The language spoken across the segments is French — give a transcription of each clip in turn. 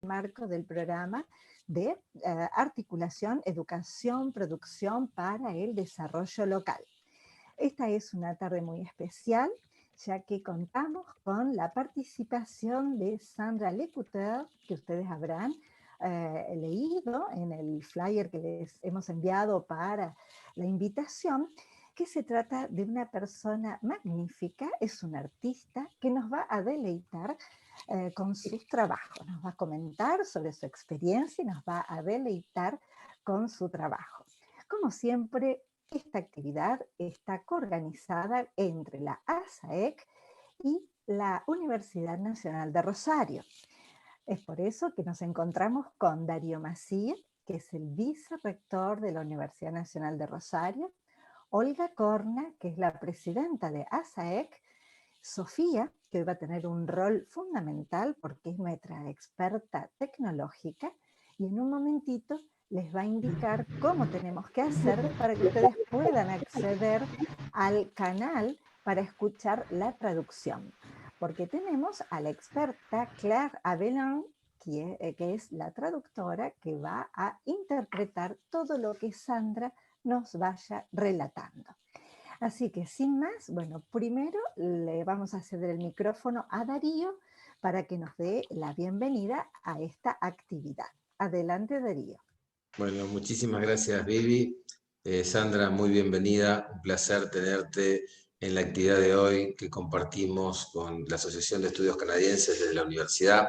marco del programa de articulación, educación, producción para el desarrollo local. Esta es una tarde muy especial, ya que contamos con la participación de Sandra Lecouteur, que ustedes habrán leído en el flyer que les hemos enviado para la invitación, que se trata de una persona magnífica, es una artista que nos va a deleitar con sus trabajos, nos va a comentar sobre su experiencia y nos va a deleitar con su trabajo. Como siempre, esta actividad está coorganizada entre la ASAEC y la Universidad Nacional de Rosario. Es por eso que nos encontramos con Darío Macías, que es el vicerrector de la Universidad Nacional de Rosario, Olga Corna, que es la presidenta de ASAEC, Sofía, que hoy va a tener un rol fundamental porque es nuestra experta tecnológica, y en un momentito les va a indicar cómo tenemos que hacer para que ustedes puedan acceder al canal para escuchar la traducción. Porque tenemos a la experta Claire Abelin, que es la traductora que va a interpretar todo lo que Sandra nos vaya relatando. Así que sin más, bueno, primero le vamos a ceder el micrófono a Darío para que nos dé la bienvenida a esta actividad. Adelante, Darío. Bueno, muchísimas gracias, Vivi. Sandra, muy bienvenida. Un placer tenerte en la actividad de hoy que compartimos con la Asociación de Estudios Canadienses de la Universidad.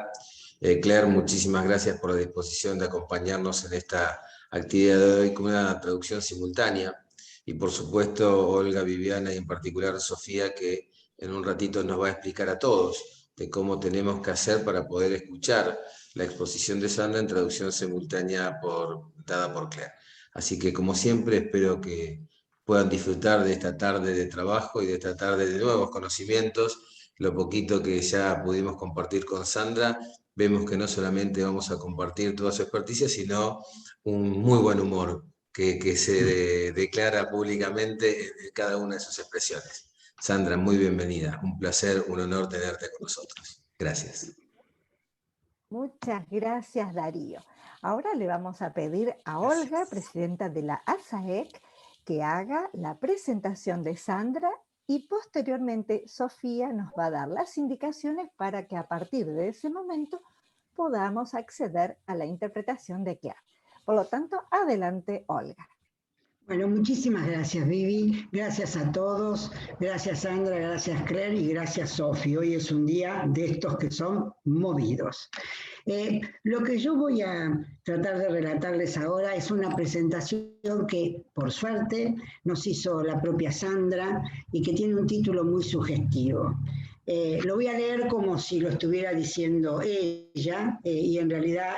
Claire, muchísimas gracias por la disposición de acompañarnos en esta actividad de hoy con una traducción simultánea. Y por supuesto, Olga, Viviana y en particular Sofía, que en un ratito nos va a explicar a todos de cómo tenemos que hacer para poder escuchar la exposición de Sandra en traducción simultánea dada por Claire. Así que, como siempre, espero que puedan disfrutar de esta tarde de trabajo y de esta tarde de nuevos conocimientos. Lo poquito que ya pudimos compartir con Sandra, vemos que no solamente vamos a compartir toda su experticia, sino un muy buen humor que se declara públicamente en cada una de sus expresiones. Sandra, muy bienvenida. Un placer, un honor tenerte con nosotros. Gracias. Muchas gracias, Darío. Ahora le vamos a pedir a Olga, presidenta de la ASAEC, que haga la presentación de Sandra y posteriormente Sofía nos va a dar las indicaciones para que a partir de ese momento podamos acceder a la interpretación de Claire. Por lo tanto, adelante, Olga. Bueno, muchísimas gracias, Vivi. Gracias a todos. Gracias, Sandra. Gracias, Claire. Y gracias, Sofi. Hoy es un día de estos que son movidos. Lo que yo voy a tratar de relatarles ahora es una presentación que, por suerte, nos hizo la propia Sandra y que tiene un título muy sugestivo. Lo voy a leer como si lo estuviera diciendo ella y en realidad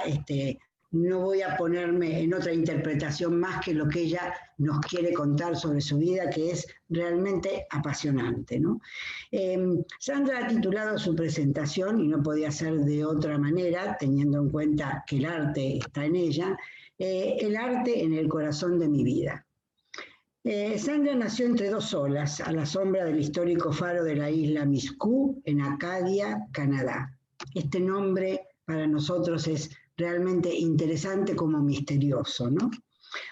no voy a ponerme en otra interpretación más que lo que ella nos quiere contar sobre su vida, que es realmente apasionante, ¿no? Sandra ha titulado su presentación, y no podía ser de otra manera, teniendo en cuenta que el arte está en ella, el arte en el corazón de mi vida. Sandra nació entre dos olas, a la sombra del histórico faro de la isla Miscou, en Acadia, Canadá. Este nombre para nosotros es realmente interesante como misterioso, ¿no?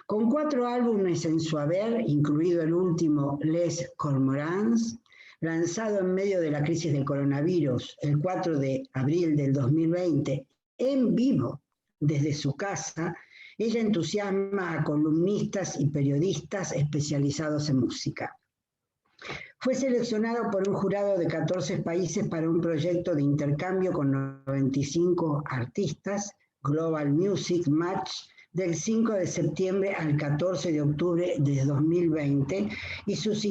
Con 4 álbumes en su haber, incluido el último Les Cormorans, lanzado en medio de la crisis del coronavirus el 4 de abril del 2020, en vivo desde su casa, ella entusiasma a columnistas y periodistas especializados en música. Fue seleccionado por un jurado de 14 países para un proyecto de intercambio con 95 artistas, Global Music Match, del 5 de septiembre al 14 de octubre de 2020, y sus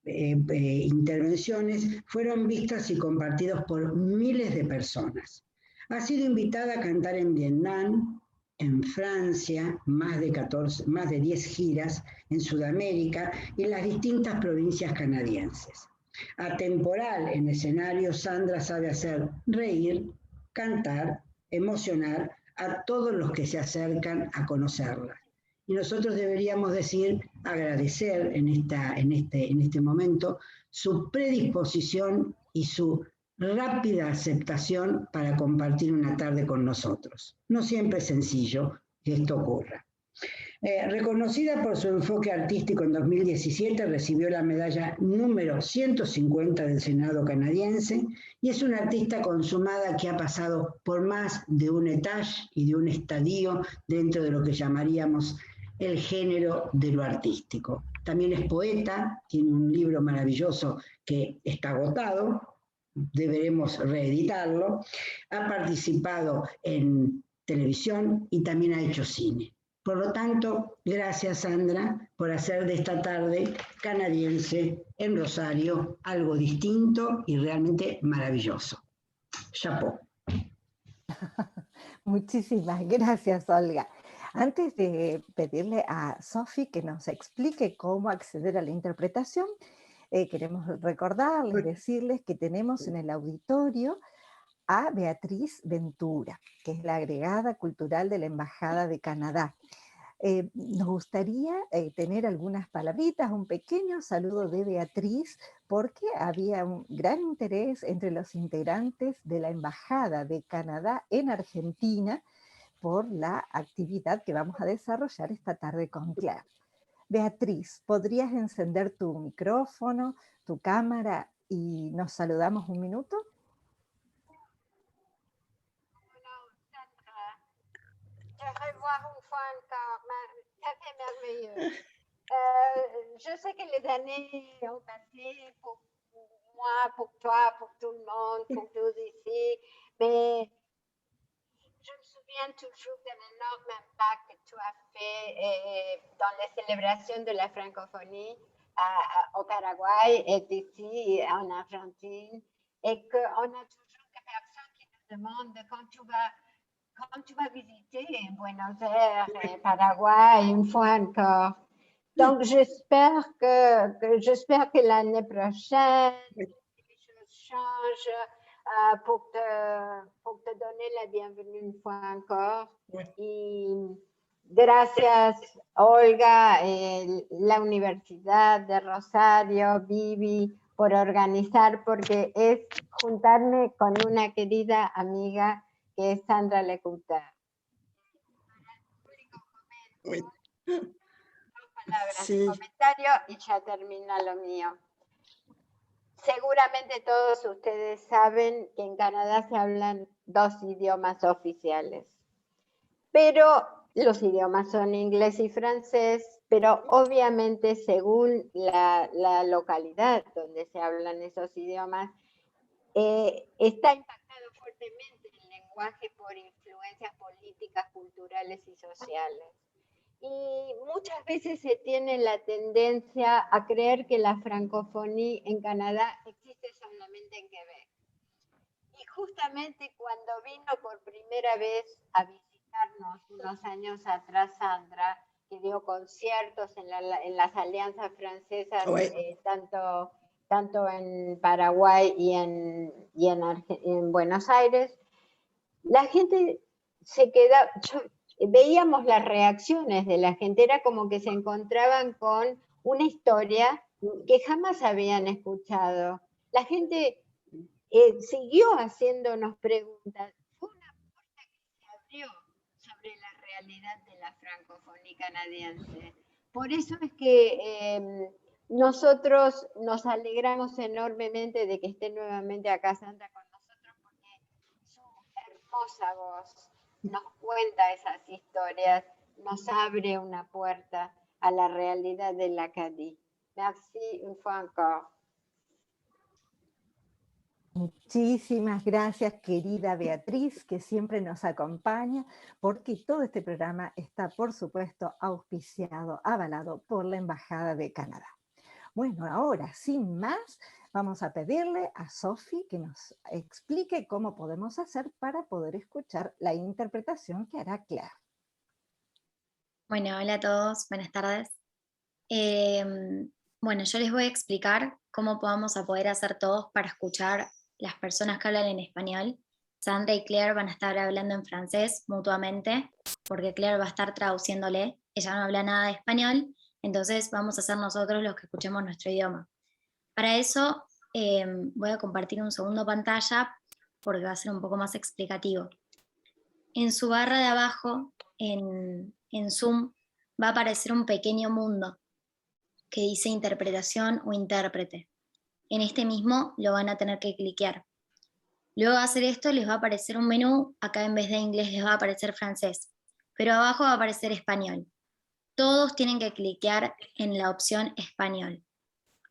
intervenciones fueron vistas y compartidas por miles de personas. Ha sido invitada a cantar en Vietnam, en Francia, más de 10 giras, en Sudamérica y en las distintas provincias canadienses. Atemporal en escenario, Sandra sabe hacer reír, cantar, emocionar a todos los que se acercan a conocerla. Y nosotros deberíamos decir, agradecer en este momento su predisposición y su rápida aceptación para compartir una tarde con nosotros. No siempre es sencillo que esto ocurra. Reconocida por su enfoque artístico en 2017, recibió la medalla número 150 del Senado canadiense y es una artista consumada que ha pasado por más de un etage y de un estadio dentro de lo que llamaríamos el género de lo artístico. También es poeta, tiene un libro maravilloso que está agotado, deberemos reeditarlo, ha participado en televisión y también ha hecho cine. Por lo tanto, gracias Sandra por hacer de esta tarde canadiense en Rosario algo distinto y realmente maravilloso. Chapeau. Muchísimas gracias, Olga. Antes de pedirle a Sofi que nos explique cómo acceder a la interpretación, queremos recordarles, decirles que tenemos en el auditorio a Beatriz Ventura, que es la agregada cultural de la Embajada de Canadá. Nos gustaría tener algunas palabritas, un pequeño saludo de Beatriz, porque había un gran interés entre los integrantes de la Embajada de Canadá en Argentina por la actividad que vamos a desarrollar esta tarde con Claire. Beatriz, ¿podrías encender tu micrófono, tu cámara y nos saludamos un minuto? Revoir une fois encore, ça fait merveilleux. Je sais que les années ont passé pour moi, pour toi, pour tout le monde, pour tous ici, mais je me souviens toujours de l'énorme impact que tu as fait dans les célébrations de la francophonie au Paraguay et ici en Argentine, et qu'on a toujours des personnes qui nous demandent quand tu vas visiter Buenos Aires et Paraguay une fois encore. Donc, j'espère que l'année prochaine, les choses changent pour te donner la bienvenue une fois encore. Y gracias, Olga, la Universidad de Rosario, Vivi, por organizar, porque es juntarme con una querida amiga que es Sandra Lecouta. Dos palabras de comentario y ya termina lo mío. Seguramente todos ustedes saben que en Canadá se hablan 2 idiomas oficiales, pero los idiomas son inglés y francés, pero obviamente según la localidad donde se hablan esos idiomas, está impactado fuertemente el lenguaje por influencias políticas, culturales y sociales. Y muchas veces se tiene la tendencia a creer que la francofonía en Canadá existe solamente en Quebec. Y justamente cuando vino por primera vez a visitarnos unos años atrás Sandra, que dio conciertos en las alianzas francesas, tanto en Paraguay y en Buenos Aires, la gente se queda... Veíamos las reacciones de la gente, era como que se encontraban con una historia que jamás habían escuchado. La gente siguió haciéndonos preguntas. Fue una puerta que se abrió sobre la realidad de la francofonía canadiense. Por eso es que nosotros nos alegramos enormemente de que esté nuevamente acá Sandra con nosotros, porque su hermosa voz nos cuenta esas historias, nos abre una puerta a la realidad de l'Acadie. Merci une fois encore. Muchísimas gracias, querida Beatriz, que siempre nos acompaña, porque todo este programa está, por supuesto, auspiciado, avalado por la Embajada de Canadá. Bueno, ahora, sin más, vamos a pedirle a Sofi que nos explique cómo podemos hacer para poder escuchar la interpretación que hará Claire. Bueno, hola a todos, buenas tardes. Bueno, yo les voy a explicar cómo vamos a poder hacer todos para escuchar las personas que hablan en español. Sandra y Claire van a estar hablando en francés mutuamente, porque Claire va a estar traduciéndole. Ella no habla nada de español, entonces vamos a ser nosotros los que escuchemos nuestro idioma. Para eso Voy a compartir un segundo pantalla porque va a ser un poco más explicativo. En su barra de abajo, en Zoom, va a aparecer un pequeño mundo que dice interpretación o intérprete. En este mismo lo van a tener que cliquear. Luego de hacer esto les va a aparecer un menú, acá en vez de inglés les va a aparecer francés, pero abajo va a aparecer español. Todos tienen que cliquear en la opción español.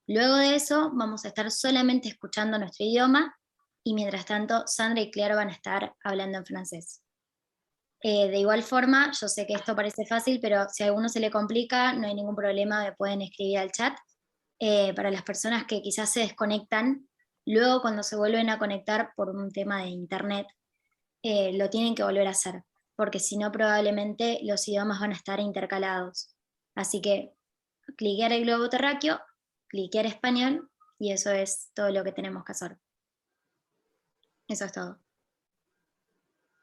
Luego de eso vamos a estar solamente escuchando nuestro idioma y mientras tanto Sandra y Claire van a estar hablando en francés. De igual forma, yo sé que esto parece fácil, pero si a alguno se le complica, no hay ningún problema, me pueden escribir al chat. Para las personas que quizás se desconectan, luego cuando se vuelven a conectar por un tema de internet, lo tienen que volver a hacer, porque si no probablemente los idiomas van a estar intercalados. Así que cliquear el globo terráqueo, cliquear español, y eso es todo lo que tenemos que hacer. Eso es todo.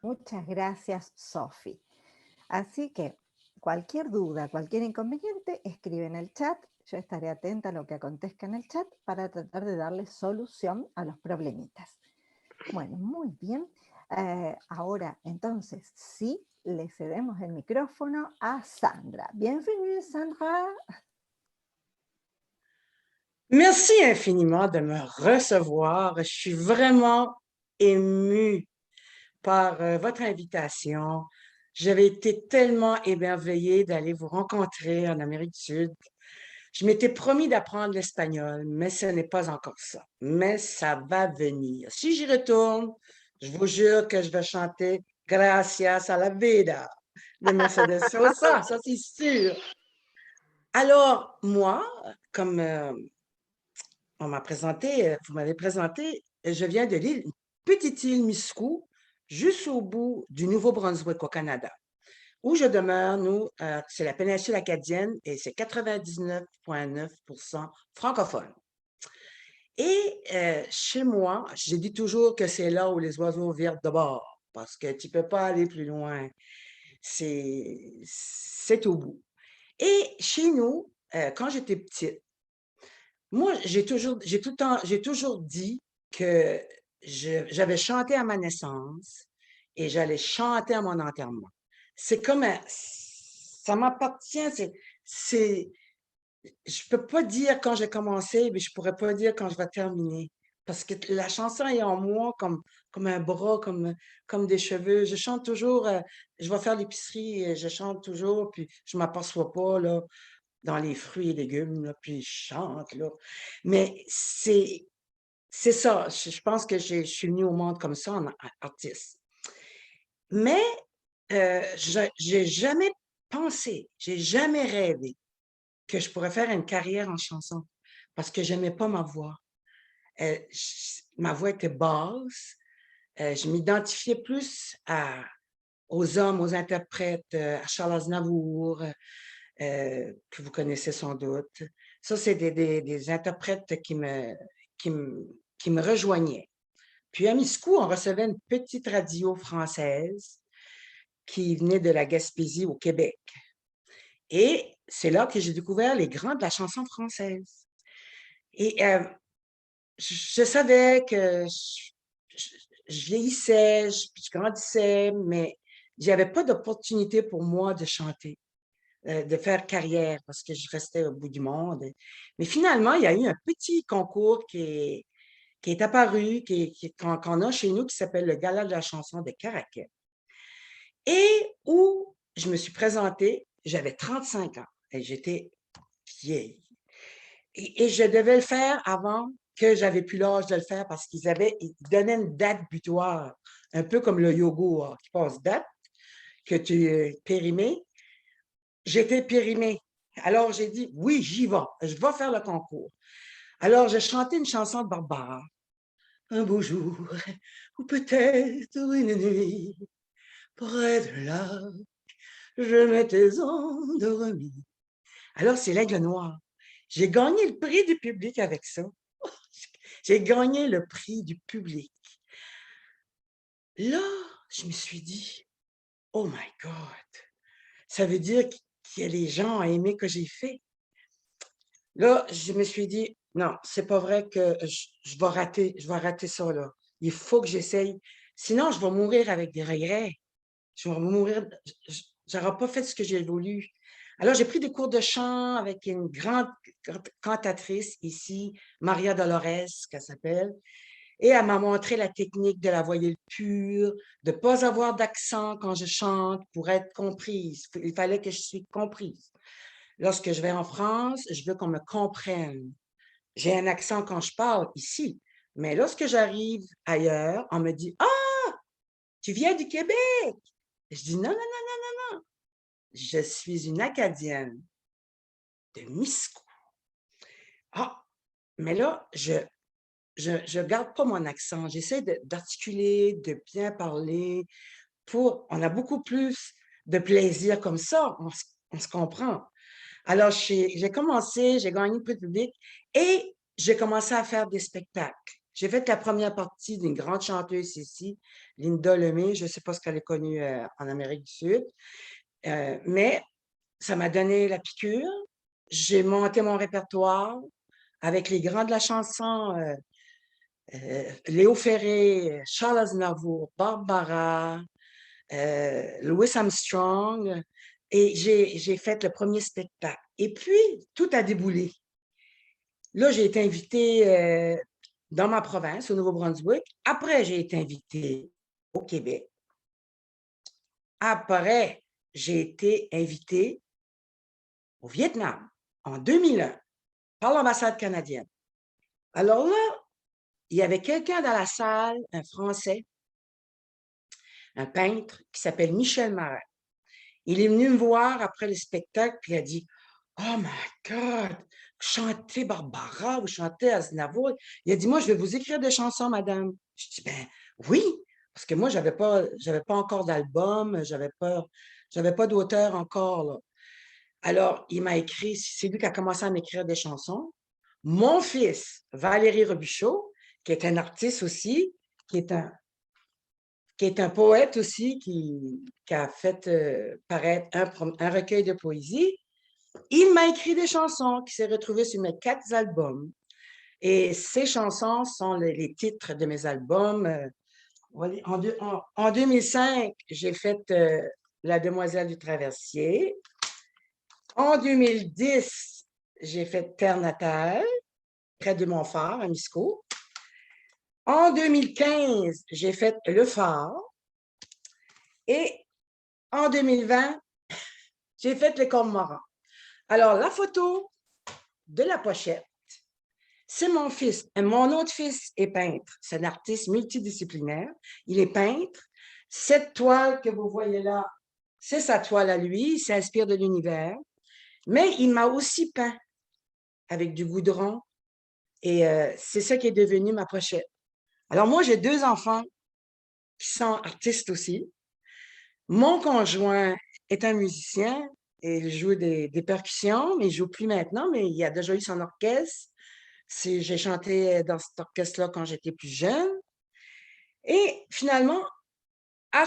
Muchas gracias, Sofi. Así que cualquier duda, cualquier inconveniente, escribe en el chat. Yo estaré atenta a lo que acontezca en el chat para tratar de darle solución a los problemitas. Bueno, muy bien. Ahora, entonces, sí, le cedemos el micrófono a Sandra. Bienvenue, Sandra. Merci infiniment de me recevoir. Je suis vraiment émue par votre invitation. J'avais été tellement émerveillée d'aller vous rencontrer en Amérique du Sud. Je m'étais promis d'apprendre l'espagnol, mais ce n'est pas encore ça. Mais ça va venir. Si j'y retourne, je vous jure que je vais chanter Gracias a la vida de Mercedes Sosa, ça c'est sûr. Alors, moi, comme on m'a présenté, vous m'avez présenté, je viens de l'île, une petite île Miscou, juste au bout du Nouveau-Brunswick au Canada. Où je demeure, nous, c'est la péninsule acadienne et c'est 99,9% francophone. Et chez moi, je dis toujours que c'est là où les oiseaux virent de bord, parce que tu ne peux pas aller plus loin. C'est au bout. Et chez nous, quand j'étais petite, moi, j'ai toujours dit que j'avais chanté à ma naissance et j'allais chanter à mon enterrement. C'est comme ça m'appartient, je peux pas dire quand j'ai commencé, mais je pourrais pas dire quand je vais terminer. Parce que la chanson est en moi comme un bras, comme des cheveux. Je chante toujours, je vais faire l'épicerie, je chante toujours, puis je m'aperçois pas, là, dans les fruits et légumes, là, puis je chante, là. Mais c'est ça. Je pense que je suis venue au monde comme ça, en artiste. Mais j'ai jamais pensé, j'ai jamais rêvé que je pourrais faire une carrière en chanson parce que j'aimais pas ma voix. Ma voix était basse. Je m'identifiais plus aux hommes, aux interprètes, à Charles Aznavour, que vous connaissez sans doute. Ça, c'est des interprètes qui me rejoignaient. Puis à Miscou, on recevait une petite radio française qui venait de la Gaspésie au Québec. Et c'est là que j'ai découvert les grands de la chanson française. Et je savais que je vieillissais, je grandissais, mais il n'y avait pas d'opportunité pour moi de chanter, de faire carrière, parce que je restais au bout du monde. Mais finalement, il y a eu un petit concours qui est apparu, qu'on a chez nous, qui s'appelle le Gala de la chanson de Caraquet. Et où je me suis présentée, j'avais 35 ans et j'étais vieille. Et je devais le faire avant que j'avais plus l'âge de le faire parce qu'ils donnaient une date butoir, un peu comme le yogourt qui passe date, que tu es périmé. J'étais périmée. Alors j'ai dit, oui, j'y vais, je vais faire le concours. Alors j'ai chanté une chanson de Barbara. Un beau jour, ou peut-être une nuit, près de là, je m'étais endormie. Alors, c'est l'Aigle Noir. J'ai gagné le prix du public avec ça. J'ai gagné le prix du public. Là, je me suis dit, oh my God, ça veut dire que les gens ont aimé ce que j'ai fait. Là, je me suis dit, Non, c'est pas vrai que je vais rater ça, là. Il faut que j'essaye. Sinon, je vais mourir avec des regrets. Je vais mourir, j'aurais pas fait ce que j'ai voulu. Alors, j'ai pris des cours de chant avec une grande cantatrice ici, Maria Dolores, qu'elle s'appelle. Et elle m'a montré la technique de la voyelle pure, de ne pas avoir d'accent quand je chante pour être comprise. Il fallait que je sois comprise. Lorsque je vais en France, je veux qu'on me comprenne. J'ai un accent quand je parle ici, mais lorsque j'arrive ailleurs, on me dit « Ah, tu viens du Québec! » Je dis « Non, non, non, non, non, non. Je suis une Acadienne de Miscou. » Ah, mais là, je garde pas mon accent. J'essaie d'articuler, de bien parler. On a beaucoup plus de plaisir comme ça. On se comprend. Alors, j'ai commencé, j'ai gagné le prix public et j'ai commencé à faire des spectacles. J'ai fait la première partie d'une grande chanteuse ici, Linda Lemay. Je ne sais pas ce qu'elle est connue en Amérique du Sud, mais ça m'a donné la piqûre. J'ai monté mon répertoire avec les grands de la chanson, Léo Ferré, Charles Aznavour, Barbara, Louis Armstrong, et j'ai fait le premier spectacle. Et puis, tout a déboulé. Là, j'ai été invitée dans ma province, au Nouveau-Brunswick. Après, j'ai été invitée au Québec. Après, j'ai été invitée au Vietnam en 2001 par l'ambassade canadienne. Alors là, il y avait quelqu'un dans la salle, un Français, un peintre qui s'appelle Michel Marin. Il est venu me voir après le spectacle, puis il a dit « Oh my God, vous chantez Barbara, vous chantez Aznavour. » Il a dit « Moi, je vais vous écrire des chansons, madame. » Je dis « Ben oui, parce que moi, j'avais pas encore d'album, j'avais pas d'auteur encore, là. » Alors, il m'a écrit, c'est lui qui a commencé à m'écrire des chansons. Mon fils, Valérie Robichaud, qui est un artiste aussi, qui est un poète aussi, qui a fait paraître un recueil de poésie. Il m'a écrit des chansons qui s'est retrouvé sur mes 4 albums. Et ces chansons sont les titres de mes albums. En 2005, j'ai fait La Demoiselle du Traversier. En 2010, j'ai fait Terre natale, près de Montfort, à Miscou. En 2015, j'ai fait Le Phare. Et en 2020, j'ai fait Le Cormoran. Alors, la photo de la pochette, c'est mon fils. Mon autre fils est peintre. C'est un artiste multidisciplinaire. Il est peintre. Cette toile que vous voyez là, c'est sa toile à lui. Il s'inspire de l'univers. Mais il m'a aussi peint avec du goudron. Et c'est ça qui est devenu ma pochette. Alors, moi, j'ai 2 enfants qui sont artistes aussi. Mon conjoint est un musicien et il joue des percussions, mais il ne joue plus maintenant, mais il a déjà eu son orchestre. J'ai chanté dans cet orchestre-là quand j'étais plus jeune. Et finalement, à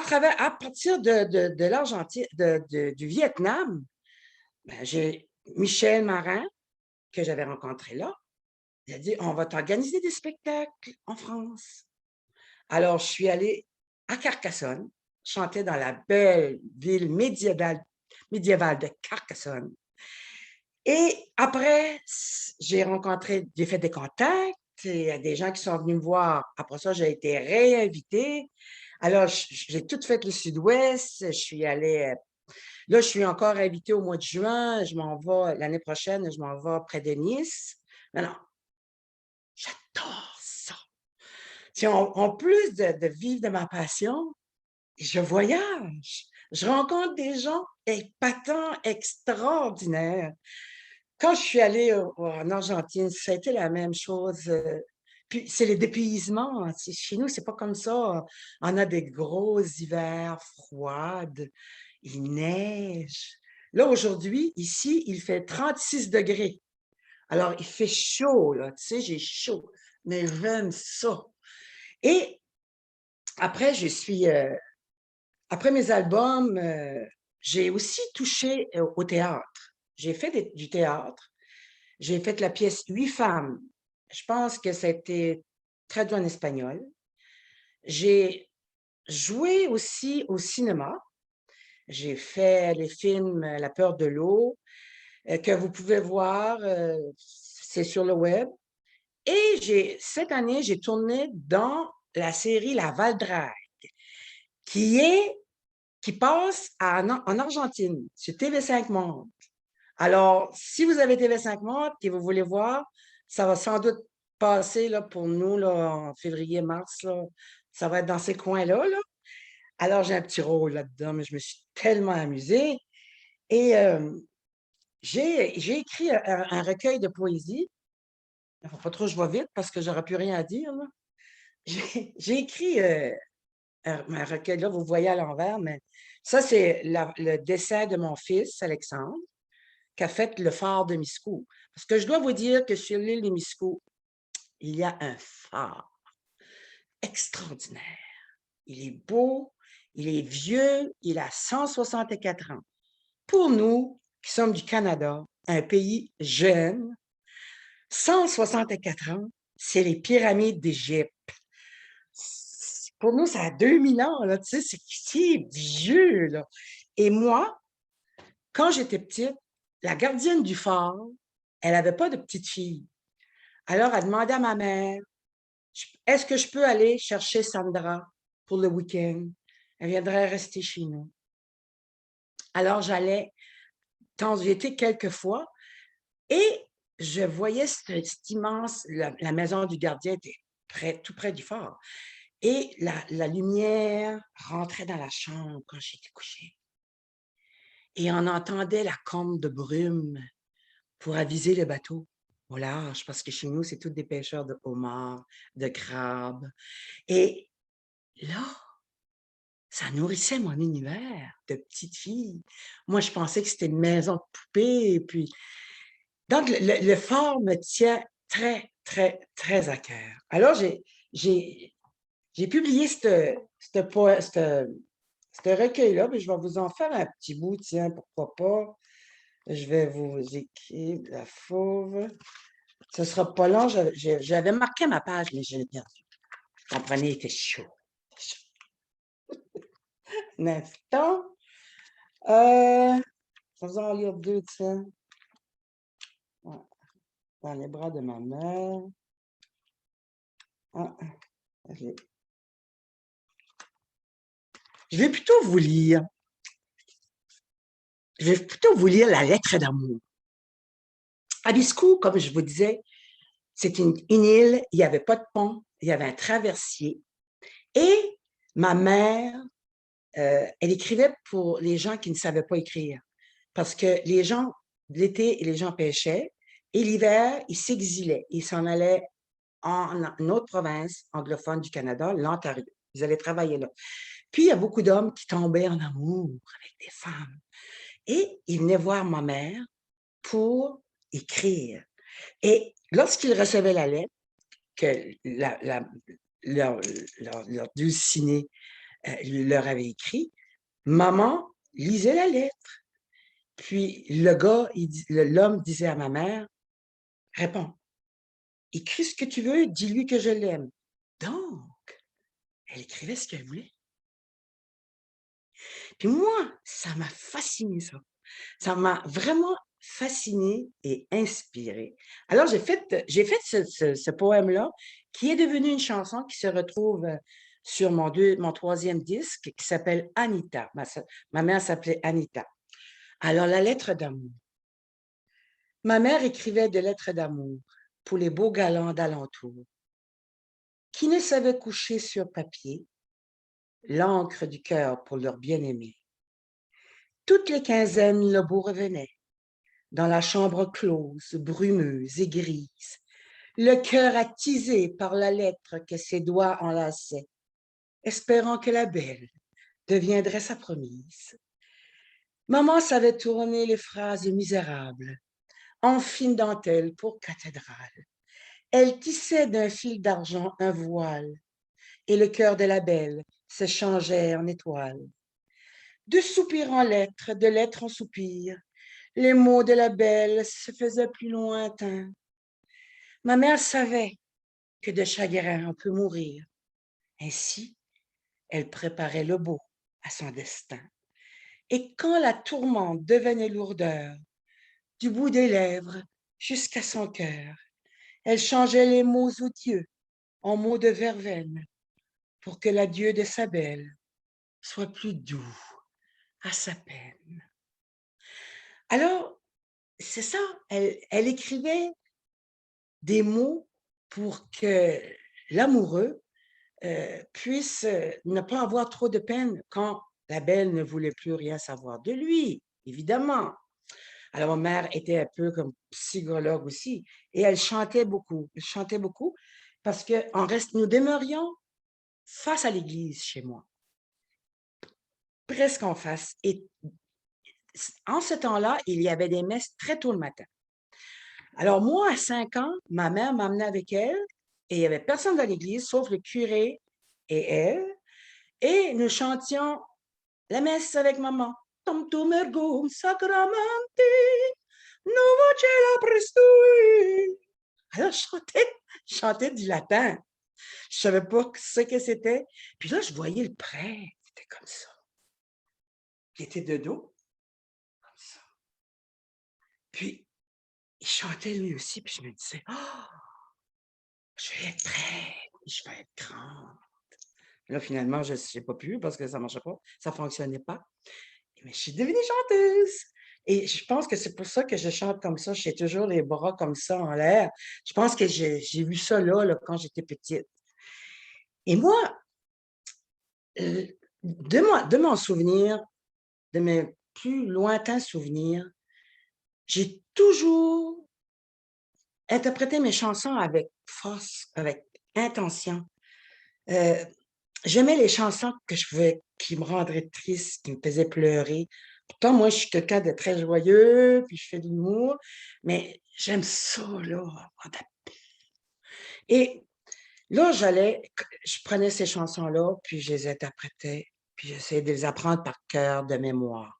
partir de l'Argentine, du Vietnam, ben, j'ai Michel Marin, que j'avais rencontré là. Il a dit, on va t'organiser des spectacles en France. Alors, je suis allée à Carcassonne, chanter dans la belle ville médiévale de Carcassonne. Et après, j'ai fait des contacts, il y a des gens qui sont venus me voir. Après ça, j'ai été réinvitée. Alors, j'ai tout fait le Sud-Ouest. Je suis allée. Là, je suis encore invitée au mois de juin. Je m'en vais l'année prochaine, je m'en vais près de Nice. Non, j'adore ça. En plus de vivre de ma passion, je voyage. Je rencontre des gens épatants, extraordinaires. Quand je suis allée en Argentine, ça a été la même chose. Puis c'est les dépaysement. Chez nous, c'est pas comme ça. On a des gros hivers froids, il neige. Là, aujourd'hui, ici, il fait 36 degrés. Alors, il fait chaud, là. Tu sais, j'ai chaud. Mais j'aime ça. Et après, après mes albums, j'ai aussi touché au théâtre. J'ai fait du théâtre. J'ai fait la pièce 8 femmes je pense que ça a été traduit en espagnol. J'ai joué aussi au cinéma. J'ai fait les films La peur de l'eau, que vous pouvez voir, c'est sur le web. Et cette année, j'ai tourné dans la série La Val d'Aran, qui passe en Argentine, sur TV5 Monde. Alors, si vous avez TV5 Monde et vous voulez voir, ça va sans doute passer là, pour nous là, en février, mars. Là. Ça va être dans ces coins-là. Là. Alors, j'ai un petit rôle là-dedans, mais je me suis tellement amusée. Et j'ai écrit un recueil de poésie. Il ne faut pas trop que je vais vite parce que j'aurais plus rien à dire. Là. J'ai écrit un recueil, là, vous voyez à l'envers, mais ça, c'est le dessin de mon fils, Alexandre, qui a fait le phare de Miscou. Parce que je dois vous dire que sur l'île de Miscou, il y a un phare extraordinaire. Il est beau, il est vieux, il a 164 ans. Pour nous, qui sommes du Canada, un pays jeune, 164 ans, c'est les pyramides d'Égypte. Pour nous, ça a 2000 ans, là, tu sais, c'est vieux, là. Et moi, quand j'étais petite, la gardienne du phare, elle n'avait pas de petite fille. Alors, elle demandait à ma mère, est-ce que je peux aller chercher Sandra pour le week-end? Elle viendrait rester chez nous. Alors, j'allais, j'y étais quelques fois, et je voyais cette immense, la maison du gardien était tout près du phare. Et la lumière rentrait dans la chambre quand j'étais couchée. Et on entendait la combe de brume pour aviser le bateau au large, parce que chez nous, c'est tous des pêcheurs de homards, de crabes. Et là, ça nourrissait mon univers de petite fille. Moi, je pensais que c'était une maison de poupée. Et puis... Donc, le phare me tient très, très, très à cœur. Alors, j'ai publié ce recueil-là, mais je vais vous en faire un petit bout, tiens, pourquoi pas. Je vais vous écrire La Fauve. Ce ne sera pas long, j'avais marqué ma page, mais je l'ai perdu. Vous comprenez, il fait chaud. Un instant. Je vais vous en lire deux, tiens. Ouais. Dans les bras de ma mère. Ah, okay. Je vais plutôt vous lire la lettre d'amour. À Miscou, comme je vous disais, c'est une île, il n'y avait pas de pont, il y avait un traversier. Et ma mère, elle écrivait pour les gens qui ne savaient pas écrire. Parce que l'été, les gens pêchaient, et l'hiver, ils s'exilaient. Ils s'en allaient en une autre province anglophone du Canada, l'Ontario. Ils allaient travailler là. Puis, il y a beaucoup d'hommes qui tombaient en amour avec des femmes. Et ils venaient voir ma mère pour écrire. Et lorsqu'ils recevaient la lettre que leur dulcinée leur avait écrit, maman lisait la lettre. Puis l'homme disait à ma mère, réponds, écris ce que tu veux, dis-lui que je l'aime. Donc, elle écrivait ce qu'elle voulait. Puis moi, ça m'a fasciné, ça. Ça m'a vraiment fasciné et inspiré. Alors, j'ai fait ce poème-là, qui est devenu une chanson qui se retrouve sur mon troisième disque, qui s'appelle Anita. Ma mère s'appelait Anita. Alors, la lettre d'amour. Ma mère écrivait des lettres d'amour pour les beaux galants d'alentour, qui ne savaient coucher sur papier l'encre du cœur pour leur bien-aimé. Toutes les quinzaines, le beau revenait, dans la chambre close, brumeuse et grise, le cœur attisé par la lettre que ses doigts enlaçaient, espérant que la belle deviendrait sa promise. Maman savait tourner les phrases misérables, en fine dentelle pour cathédrale. Elle tissait d'un fil d'argent un voile, et le cœur de la belle se changeait en étoile. De soupir en lettres, de lettres en soupir, les mots de la belle se faisaient plus lointains. Ma mère savait que de chagrin on peut mourir. Ainsi, elle préparait le beau à son destin. Et quand la tourmente devenait lourdeur, du bout des lèvres jusqu'à son cœur, elle changeait les mots odieux en mots de verveine pour que l'adieu de sa belle soit plus doux à sa peine. Alors, c'est ça, elle écrivait des mots pour que l'amoureux puisse ne pas avoir trop de peine quand la belle ne voulait plus rien savoir de lui, évidemment. Alors, ma mère était un peu comme psychologue aussi, et elle chantait beaucoup. Elle chantait beaucoup parce que nous demeurions face à l'église chez moi, presque en face. Et en ce temps-là, il y avait des messes très tôt le matin. Alors, moi, à 5 ans, ma mère m'amenait avec elle et il n'y avait personne dans l'église sauf le curé et elle. Et nous chantions la messe avec maman. Tom tum ergum sacramenti, nuvo la prestui. Alors, je chantais du latin. Je savais pas ce que c'était. Puis là, je voyais le prêtre. Il était comme ça. Il était de dos, comme ça. Puis, il chantait lui aussi. Puis je me disais, je vais être prêtre. Je vais être grande. Là, finalement, je n'ai pas pu parce que ça ne marchait pas. Ça ne fonctionnait pas. Mais je suis devenue chanteuse. Et je pense que c'est pour ça que je chante comme ça. J'ai toujours les bras comme ça en l'air. Je pense que j'ai vu ça là, quand j'étais petite. Et moi, de mon souvenir, de mes plus lointains souvenirs, j'ai toujours interprété mes chansons avec force, avec intention. J'aimais les chansons qui me rendraient triste, qui me faisaient pleurer. Pourtant, moi, je suis quelqu'un de très joyeux, puis je fais de l'humour, mais j'aime ça, là, avoir de la paix. Et là, je prenais ces chansons-là, puis je les interprétais, puis j'essayais de les apprendre par cœur, de mémoire.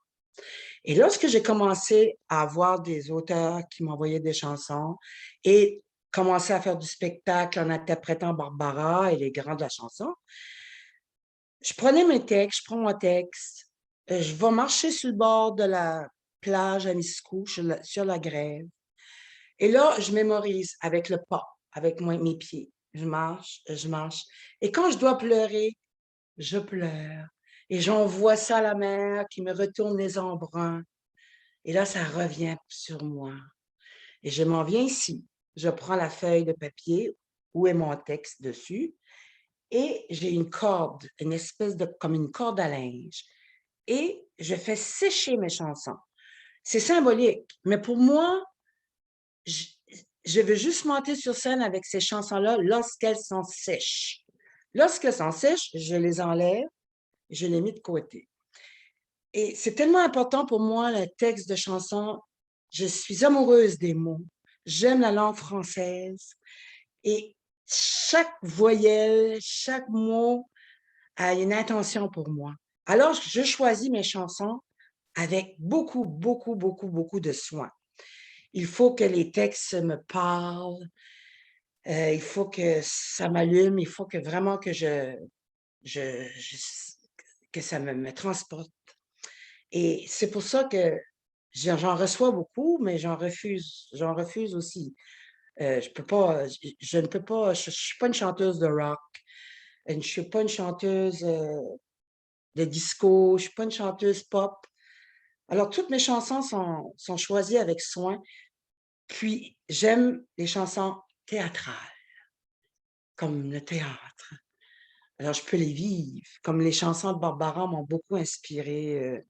Et lorsque j'ai commencé à avoir des auteurs qui m'envoyaient des chansons et commencé à faire du spectacle en interprétant Barbara et les grands de la chanson, je prenais mes textes, je prends mon texte, je vais marcher sur le bord de la plage à Niskou, sur la grève. Et là, je mémorise avec le pas, avec mes pieds. Je marche, je marche. Et quand je dois pleurer, je pleure. Et j'envoie ça à la mer qui me retourne les embruns. Et là, ça revient sur moi. Et je m'en viens ici. Je prends la feuille de papier où est mon texte dessus. Et j'ai une corde, une espèce de, comme une corde à linge. Et je fais sécher mes chansons. C'est symbolique, mais pour moi, je veux juste monter sur scène avec ces chansons-là lorsqu'elles sont sèches. Lorsqu'elles sont sèches, je les enlève, je les mets de côté. Et c'est tellement important pour moi, le texte de chanson. Je suis amoureuse des mots. J'aime la langue française. Et chaque voyelle, chaque mot a une intention pour moi. Alors, je choisis mes chansons avec beaucoup, beaucoup, beaucoup, beaucoup de soin. Il faut que les textes me parlent. Il faut que ça m'allume. Il faut que vraiment que que ça me transporte. Et c'est pour ça que j'en reçois beaucoup, mais j'en refuse aussi. Je ne peux pas, je suis pas une chanteuse de rock, je suis pas une chanteuse de disco, je suis pas une chanteuse pop. Alors, toutes mes chansons sont choisies avec soin. Puis, j'aime les chansons théâtrales, comme le théâtre. Alors, je peux les vivre. Comme les chansons de Barbara m'ont beaucoup inspiré.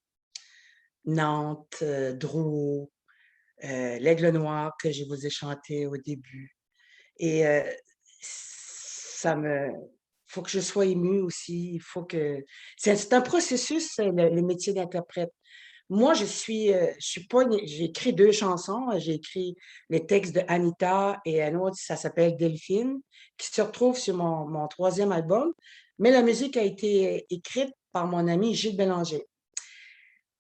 Nantes, Drouot, l'Aigle noir que je vous ai chanté au début. Et faut que je sois émue aussi. Il faut que... C'est un processus, le métier d'interprète. Moi, je suis pas... J'ai écrit 2 chansons. J'ai écrit les textes de Anita et un autre, ça s'appelle Delphine, qui se retrouve sur mon 3e album. Mais la musique a été écrite par mon ami Gilles Bélanger.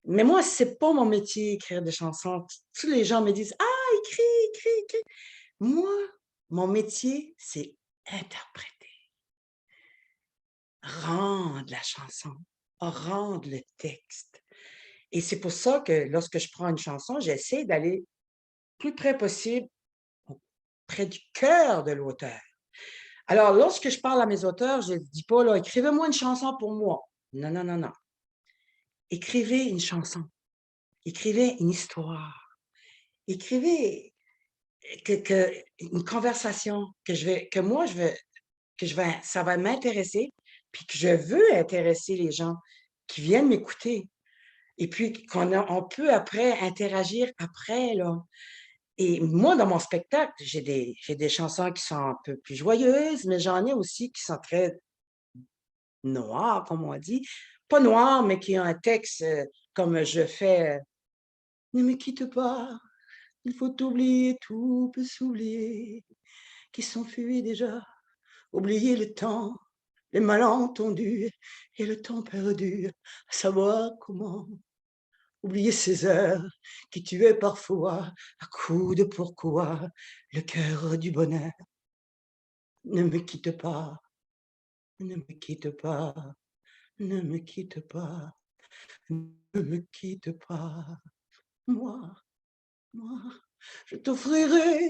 Mais moi, c'est pas mon métier, écrire des chansons. Tous les gens me disent « Ah, écris, écris, écris ». Moi, mon métier, c'est interpréter, rendre la chanson, rendre le texte. Et c'est pour ça que lorsque je prends une chanson, j'essaie d'aller plus près possible, près du cœur de l'auteur. Alors, lorsque je parle à mes auteurs, je ne dis pas, là, écrivez-moi une chanson pour moi. Non, non, non, non. Écrivez une chanson. Écrivez une histoire. Écrivez une conversation ça va m'intéresser, puis que je veux intéresser les gens qui viennent m'écouter. Et puis on peut après interagir après, là. Et moi, dans mon spectacle, j'ai des chansons qui sont un peu plus joyeuses, mais j'en ai aussi qui sont très noires, comme on dit. Pas noires, mais qui ont un texte comme je fais ne me quitte pas, il faut oublier, tout peut s'oublier, qui s'enfuit déjà, oublier le temps, les malentendus et le temps perdu, à savoir comment. Oublier ces heures qui tuaient parfois à coups de pourquoi le cœur du bonheur. Ne me quitte pas, ne me quitte pas, ne me quitte pas, ne me quitte pas. Moi, je t'offrirai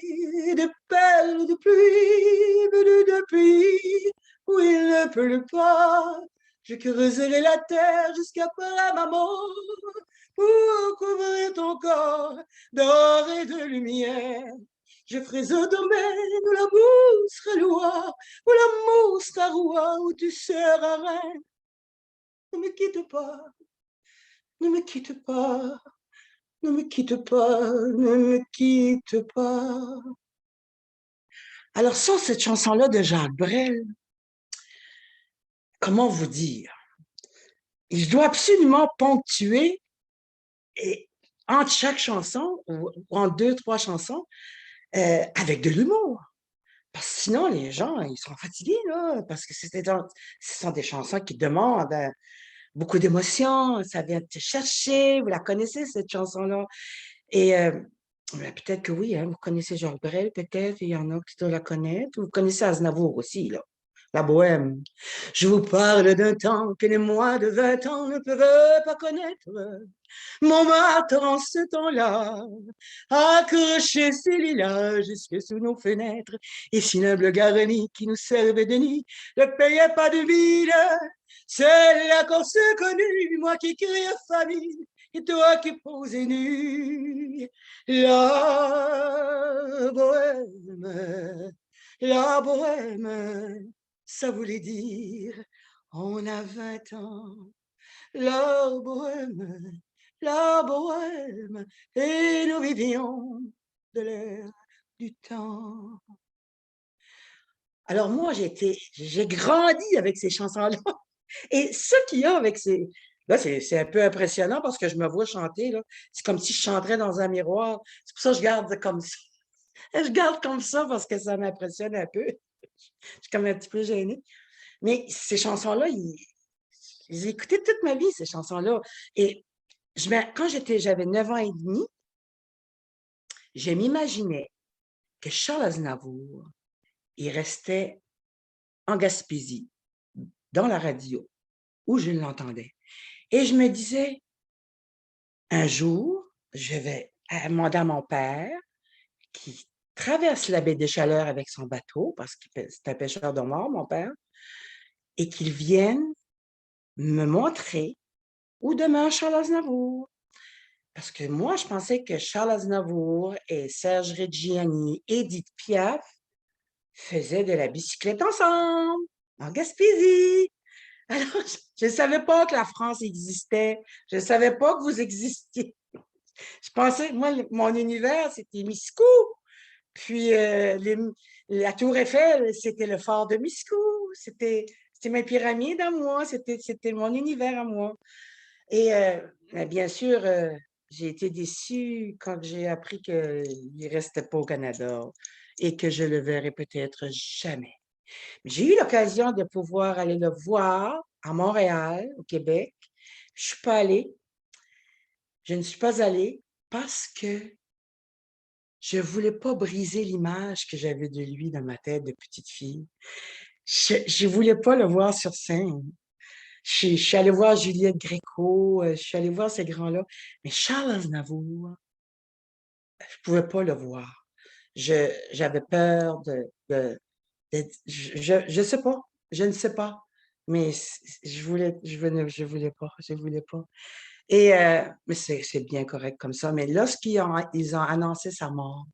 des perles de pluie venues d'un pays où il ne pleut pas. Je creuserai la terre jusqu'après ma mort pour couvrir ton corps d'or et de lumière. Je ferai un domaine où l'amour sera loi, où l'amour sera roi, où tu seras reine. Ne me quitte pas, ne me quitte pas, ne me quitte pas, ne me quitte pas. Alors sur cette chanson-là de Jacques Brel, comment vous dire? Je dois absolument ponctuer et, entre chaque chanson, ou en 2, 3 chansons, avec de l'humour. Parce que sinon, les gens, ils sont fatigués, là, parce que ce sont des chansons qui demandent beaucoup d'émotions, ça vient te chercher, vous la connaissez, cette chanson-là. Et peut-être que oui, hein, vous connaissez Jacques Brel, peut-être, il y en a qui doivent la connaître. Vous connaissez Aznavour aussi, là, la bohème. Je vous parle d'un temps que les moins de 20 ans ne peuvent pas connaître. Montmartre en ce temps-là, accroché ses lilas jusque sous nos fenêtres, et si l'humble garni qui nous servait de nid ne payait pas de ville, c'est la Corse connue, moi qui crie famille, et toi qui posais nu. La bohème, ça voulait dire on a 20 ans. La bohème, et nous vivions de l'air du temps. Alors moi, j'ai grandi avec ces chansons-là. Et ce qu'il y a avec ces... Là, c'est un peu impressionnant parce que je me vois chanter, là. C'est comme si je chanterais dans un miroir. C'est pour ça que je garde comme ça. Je garde comme ça parce que ça m'impressionne un peu. Je suis comme un petit peu gênée. Mais ces chansons-là, j'ai écouté toute ma vie, ces chansons-là. Et quand j'avais 9 ans et demi, je m'imaginais que Charles Aznavour, il restait en Gaspésie, dans la radio, où je l'entendais. Et je me disais, un jour, je vais demander à mon père, qui traverse la baie des Chaleurs avec son bateau, parce que c'est un pêcheur de mort, mon père, et qu'il vienne me montrer où demeure Charles Aznavour. Parce que moi, je pensais que Charles Aznavour et Serge Reggiani, Édith Piaf faisaient de la bicyclette ensemble, en Gaspésie. Alors, je ne savais pas que la France existait. Je ne savais pas que vous existiez. Je pensais, moi, mon univers, c'était Miscou. Puis, la Tour Eiffel, c'était le fort de Miscou. C'était mes pyramides à moi. C'était mon univers à moi. Et bien sûr, j'ai été déçue quand j'ai appris qu'il ne restait pas au Canada et que je le verrai peut-être jamais. J'ai eu l'occasion de pouvoir aller le voir à Montréal, au Québec. Je ne suis pas allée. Je ne suis pas allée parce que je ne voulais pas briser l'image que j'avais de lui dans ma tête de petite fille. Je ne voulais pas le voir sur scène. Je suis allée voir Juliette Gréco, je suis allée voir ces grands-là. Mais Charles Aznavour, je ne pouvais pas le voir. J'avais peur je sais pas, je ne sais pas, mais je voulais pas. Et, mais c'est bien correct comme ça. Mais lorsqu'ils ont annoncé sa mort,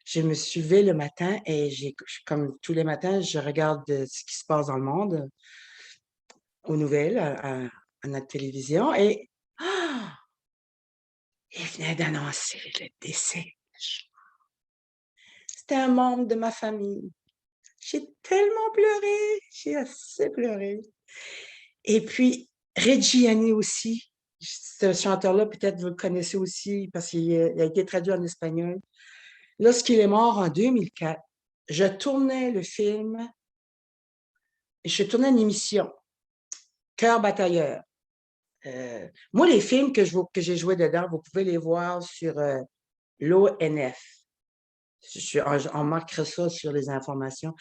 je me suis levée le matin et comme tous les matins, je regarde ce qui se passe dans le monde, aux nouvelles, à notre télévision, et il venait d'annoncer le décès. C'était un membre de ma famille. J'ai tellement pleuré, j'ai assez pleuré. Et puis, Reggiani aussi, ce chanteur-là, peut-être vous le connaissez aussi parce qu'il a été traduit en espagnol. Lorsqu'il est mort en 2004, je tournais le film, je tournais une émission, Cœur batailleur. Moi, les films que j'ai joués dedans, vous pouvez les voir sur l'ONF. On marquera ça sur les informations.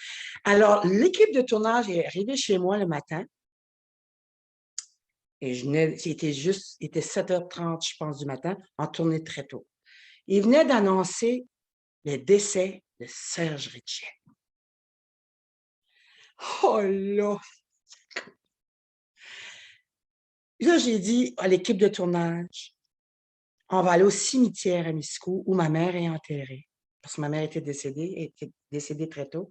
Alors, l'équipe de tournage est arrivée chez moi le matin. Et il était 7h30, je pense, du matin. On tournait très tôt. Il venait d'annoncer le décès de Serge Reggiani. Oh là! Là, j'ai dit à l'équipe de tournage, on va aller au cimetière à Miscou où ma mère est enterrée. Parce que ma mère était décédée très tôt.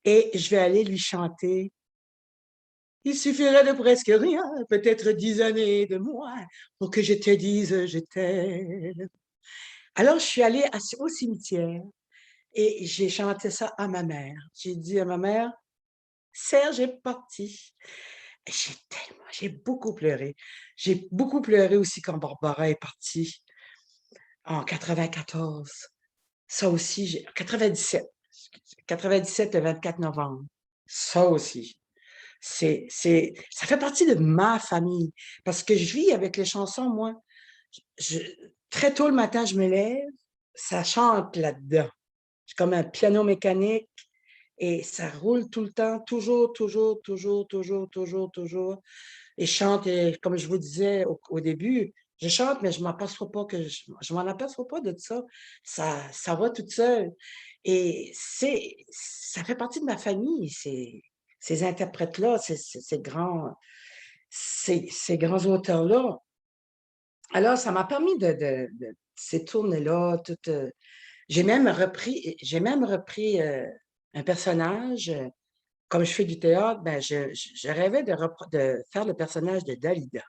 Et je vais aller lui chanter. Il suffirait de presque rien, peut-être 10 années de moins, pour que je te dise je t'aime. Alors, je suis allée au cimetière et j'ai chanté ça à ma mère. J'ai dit à ma mère, Serge est parti. Et j'ai beaucoup pleuré. J'ai beaucoup pleuré aussi quand Barbara est partie en 94. Ça aussi, 97. 97, le 24 novembre. Ça aussi. Ça fait partie de ma famille. Parce que je vis avec les chansons, moi. Très tôt le matin, je me lève, ça chante là-dedans. C'est comme un piano mécanique et ça roule tout le temps, toujours, toujours, toujours, toujours, toujours, toujours. Et je chante, et comme je vous disais au début, je chante, mais je ne m'aperçois pas je m'en aperçois pas de ça. Ça va toute seule. Et ça fait partie de ma famille, ces interprètes-là, ces grands auteurs-là. Alors, ça m'a permis de ces tournées-là, j'ai même repris un personnage, comme je fais du théâtre, ben je rêvais de faire le personnage de Dalida.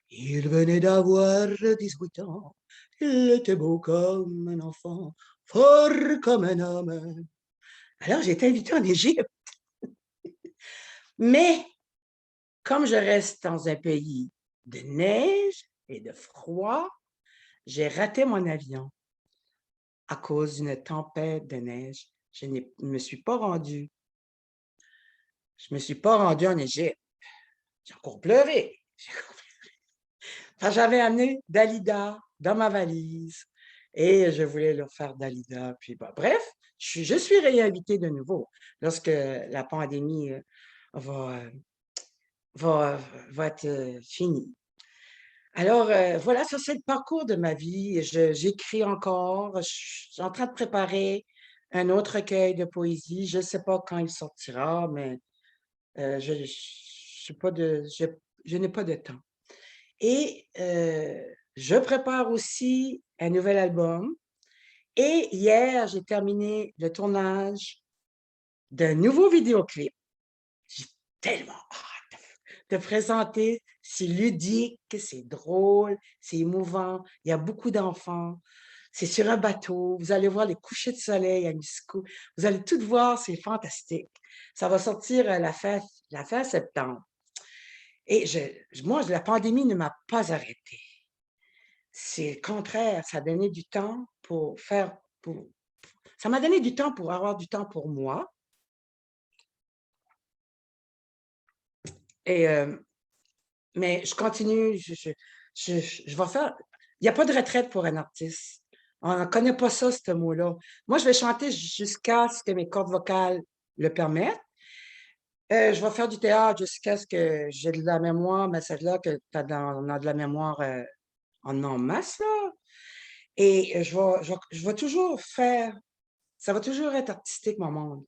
Il venait d'avoir 18 ans, il était beau comme un enfant, fort comme un homme. Alors, j'ai été invitée en Égypte. Mais, comme je reste dans un pays de neige et de froid, j'ai raté mon avion à cause d'une tempête de neige. Je ne me suis pas rendue. Je ne me suis pas rendue en Égypte. J'ai encore pleuré. Enfin, j'avais amené Dalida dans ma valise et je voulais leur faire Dalida. Puis, bah, bref, je suis réinvitée de nouveau lorsque la pandémie va être finie. Alors, voilà, ça, c'est le parcours de ma vie. J'écris encore. Je suis en train de préparer un autre recueil de poésie. Je ne sais pas quand il sortira, mais je n'ai pas de temps. Et je prépare aussi un nouvel album. Et hier, j'ai terminé le tournage d'un nouveau vidéoclip. J'ai tellement hâte de présenter. C'est ludique, c'est drôle, c'est émouvant. Il y a beaucoup d'enfants. C'est sur un bateau. Vous allez voir les couchers de soleil à Miscou. Vous allez tout voir, c'est fantastique. Ça va sortir la fin septembre. Et moi, la pandémie ne m'a pas arrêtée. C'est le contraire, ça a donné du temps ça m'a donné du temps pour avoir du temps pour moi. Et, mais je continue, je vais faire... Il n'y a pas de retraite pour un artiste. On ne connaît pas ça, ce mot-là. Moi, je vais chanter jusqu'à ce que mes cordes vocales le permettent. Je vais faire du théâtre jusqu'à ce que j'ai de la mémoire, mais celle-là, que on a de la mémoire en masse, là. Et je vais toujours faire, ça va toujours être artistique, mon monde.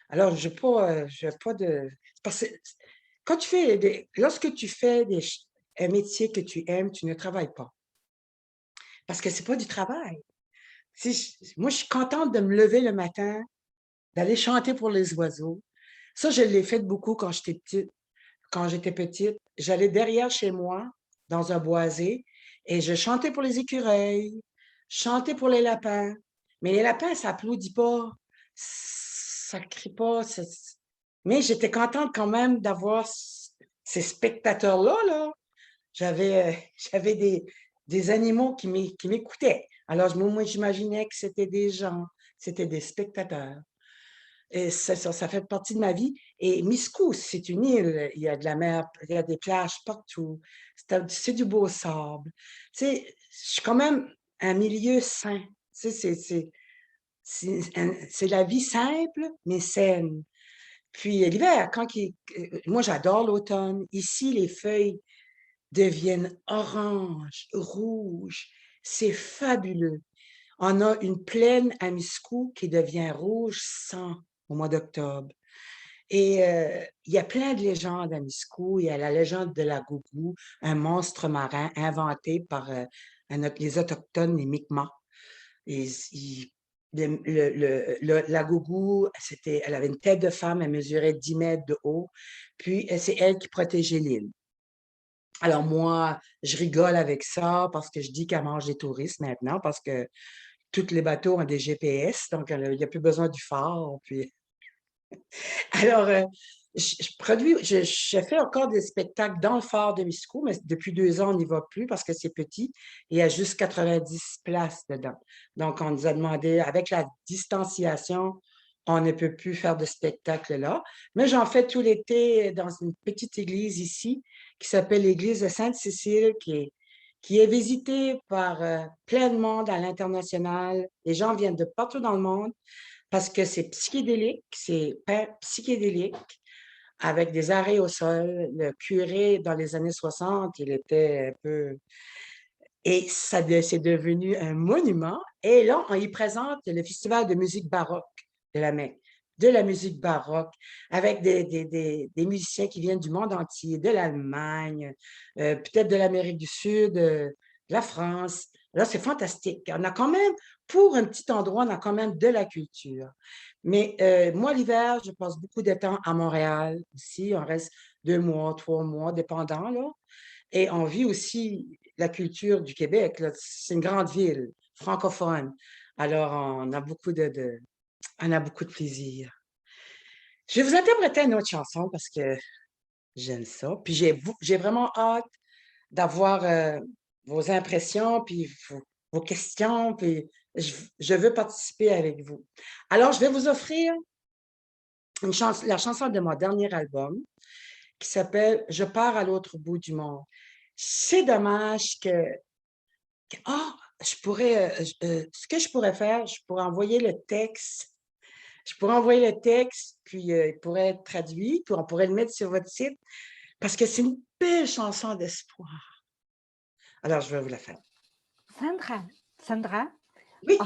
Alors, je n'ai pas de... Parce que quand tu fais lorsque tu fais un métier que tu aimes, tu ne travailles pas. Parce que ce n'est pas du travail. Moi, je suis contente de me lever le matin, d'aller chanter pour les oiseaux. Ça, je l'ai fait beaucoup quand j'étais petite. Quand j'étais petite, j'allais derrière chez moi, dans un boisé, et je chantais pour les écureuils, je chantais pour les lapins. Mais les lapins, ça applaudit pas, ça crie pas. Mais j'étais contente quand même d'avoir ces spectateurs-là, là. J'avais des animaux qui m'écoutaient. Alors, moi, j'imaginais que c'était des gens, c'était des spectateurs. Et ça fait partie de ma vie. Et Miscou, c'est une île. Il y a de la mer, il y a des plages partout. C'est du beau sable. Tu sais, je suis quand même un milieu sain. Tu sais, c'est la vie simple, mais saine. Puis l'hiver, moi, j'adore l'automne. Ici, les feuilles deviennent oranges, rouges. C'est fabuleux. On a une plaine à Miscou qui devient rouge sang au mois d'octobre. Et il y a plein de légendes à Miscou. Il y a la légende de la Gougou, un monstre marin inventé par les Autochtones, les Mi'kmaq. La Gougou, elle avait une tête de femme, elle mesurait 10 mètres de haut, puis c'est elle qui protégeait l'île. Alors moi, je rigole avec ça parce que je dis qu'elle mange des touristes maintenant parce que tous les bateaux ont des GPS, donc il n'y a plus besoin du phare. Puis... Alors, je fais encore des spectacles dans le phare de Miscou, mais depuis 2 ans, on n'y va plus parce que c'est petit. Il y a juste 90 places dedans. Donc, on nous a demandé, avec la distanciation, on ne peut plus faire de spectacle là. Mais j'en fais tout l'été dans une petite église ici qui s'appelle l'église de Sainte-Cécile, qui est visitée par plein de monde à l'international. Les gens viennent de partout dans le monde parce que c'est psychédélique, c'est psychédélique, avec des arrêts au sol. Le curé, dans les années 60, il était un peu... Et c'est devenu un monument. Et là, on y présente le festival de musique baroque de la Mecque, de la musique baroque, avec des musiciens qui viennent du monde entier, de l'Allemagne, peut-être de l'Amérique du Sud, de la France. Là, c'est fantastique. On a quand même, pour un petit endroit, on a quand même de la culture. Mais moi, l'hiver, je passe beaucoup de temps à Montréal aussi. On reste 2 mois, 3 mois, dépendant, là. Et on vit aussi la culture du Québec. C'est une grande ville francophone. Alors, on a beaucoup de plaisir. Je vais vous interpréter une autre chanson parce que j'aime ça. Puis j'ai vraiment hâte d'avoir vos impressions, puis vos questions, puis je veux participer avec vous. Alors, je vais vous offrir la chanson de mon dernier album qui s'appelle « Je pars à l'autre bout du monde ». C'est dommage ce que je pourrais faire, je pourrais envoyer le texte. Je pourrais envoyer le texte, puis il pourrait être traduit, puis on pourrait le mettre sur votre site, parce que c'est une belle chanson d'espoir. Alors, je vais vous la faire. Sandra, oui.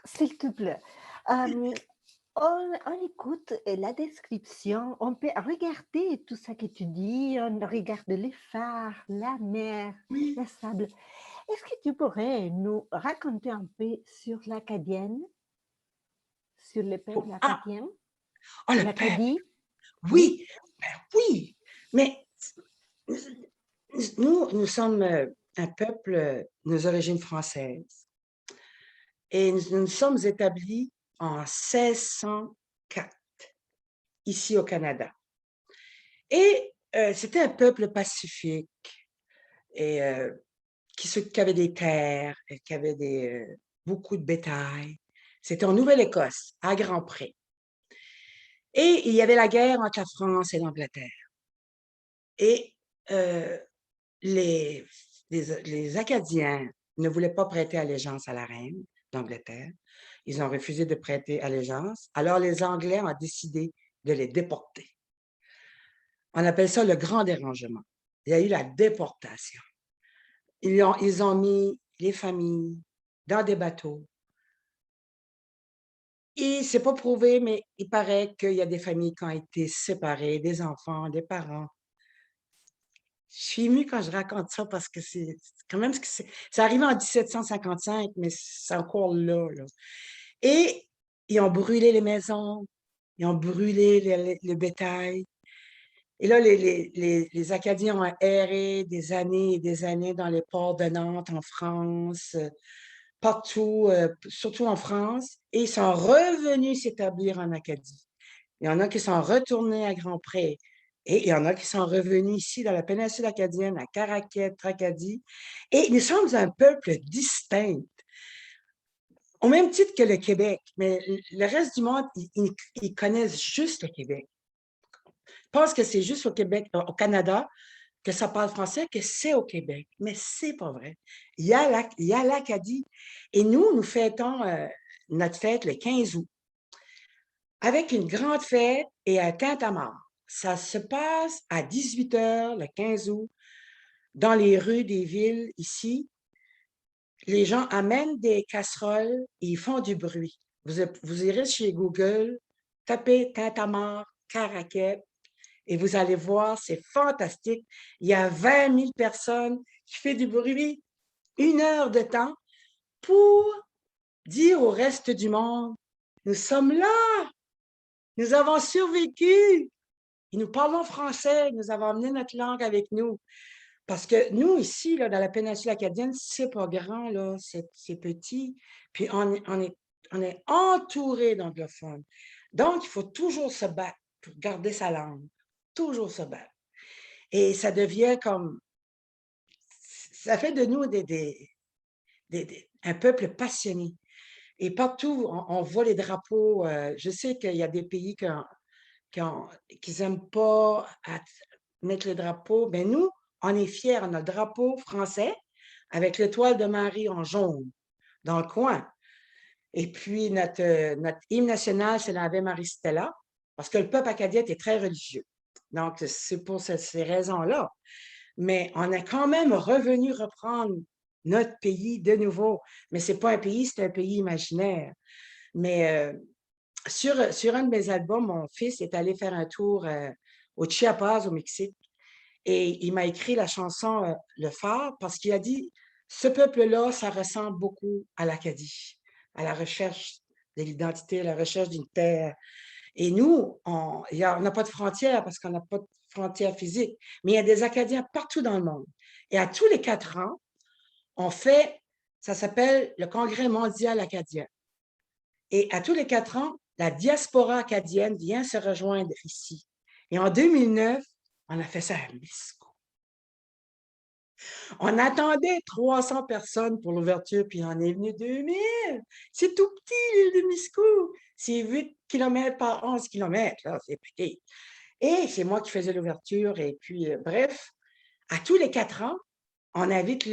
S'il te plaît, on écoute la description, on peut regarder tout ça que tu dis, on regarde les phares, la mer, le sable. Est-ce que tu pourrais nous raconter un peu sur l'Acadienne, sur le peuple acadien? l'Acadie? Oui, oui, mais nous sommes un peuple, nos origines françaises, et nous sommes établis en 1604, ici au Canada. Et c'était un peuple pacifique, et qui avait des terres, qui avait beaucoup de bétail. C'était en Nouvelle-Écosse, à Grand-Pré. Et il y avait la guerre entre la France et l'Angleterre. Et les Acadiens ne voulaient pas prêter allégeance à la reine d'Angleterre. Ils ont refusé de prêter allégeance. Alors, les Anglais ont décidé de les déporter. On appelle ça le grand dérangement. Il y a eu la déportation. Ils ont mis les familles dans des bateaux. Et c'est pas prouvé, mais il paraît qu'il y a des familles qui ont été séparées, des enfants, des parents. Je suis émue quand je raconte ça parce que c'est quand même c'est arrivé en 1755, mais c'est encore là. Et ils ont brûlé les maisons, ils ont brûlé le bétail. Et là, les Acadiens ont erré des années et des années dans les ports de Nantes, en France, partout, surtout en France, et ils sont revenus s'établir en Acadie. Il y en a qui sont retournés à Grand-Pré, et il y en a qui sont revenus ici dans la péninsule acadienne, à Caraquet, Tracadie, et nous sommes un peuple distinct, au même titre que le Québec, mais le reste du monde, ils connaissent juste le Québec. Ils pensent que c'est juste au Québec, au Canada, que ça parle français, que c'est au Québec, mais c'est pas vrai. Il y a l'Acadie, et nous fêtons notre fête le 15 août, avec une grande fête et un tintamarre. Ça se passe à 18h le 15 août, dans les rues des villes ici. Les gens amènent des casseroles et ils font du bruit. Vous irez chez Google, tapez tintamarre, Caraquet, et vous allez voir, c'est fantastique. Il y a 20 000 personnes qui font du bruit, 1 heure de temps, pour dire au reste du monde, nous sommes là, nous avons survécu, et nous parlons français, nous avons amené notre langue avec nous. Parce que nous, ici, là, dans la péninsule acadienne, c'est pas grand, là, c'est petit, puis on est entouré d'anglophones. Donc, il faut toujours se battre pour garder sa langue, toujours se battre. Et ça devient comme, ça fait de nous un peuple passionné. Et partout, on voit les drapeaux. Je sais qu'il y a des pays qui n'aiment pas mettre le drapeau. Mais nous, on est fiers. On a le drapeau français avec l'étoile de Marie en jaune dans le coin. Et puis, notre hymne national, c'est l'Ave Maria Stella, parce que le peuple acadien est très religieux. Donc, c'est pour ces raisons-là. Mais on est quand même revenu reprendre notre pays de nouveau. Mais ce n'est pas un pays, c'est un pays imaginaire. Mais sur un de mes albums, mon fils est allé faire un tour au Chiapas, au Mexique, et il m'a écrit la chanson Le Phare parce qu'il a dit « Ce peuple-là, ça ressemble beaucoup à l'Acadie, à la recherche de l'identité, à la recherche d'une terre. » Et nous, on n'a pas de frontières parce qu'on n'a pas de frontières physiques, mais il y a des Acadiens partout dans le monde. Et à tous les 4 ans, on fait, ça s'appelle le Congrès mondial acadien. Et à tous les 4 ans, la diaspora acadienne vient se rejoindre ici. Et en 2009, on a fait ça à Miscou. On attendait 300 personnes pour l'ouverture, puis on est venu 2000. C'est tout petit, l'île de Miscou. C'est 8 km par 11 km, là, c'est petit. Et c'est moi qui faisais l'ouverture. Et puis, bref, à tous les 4 ans, on invite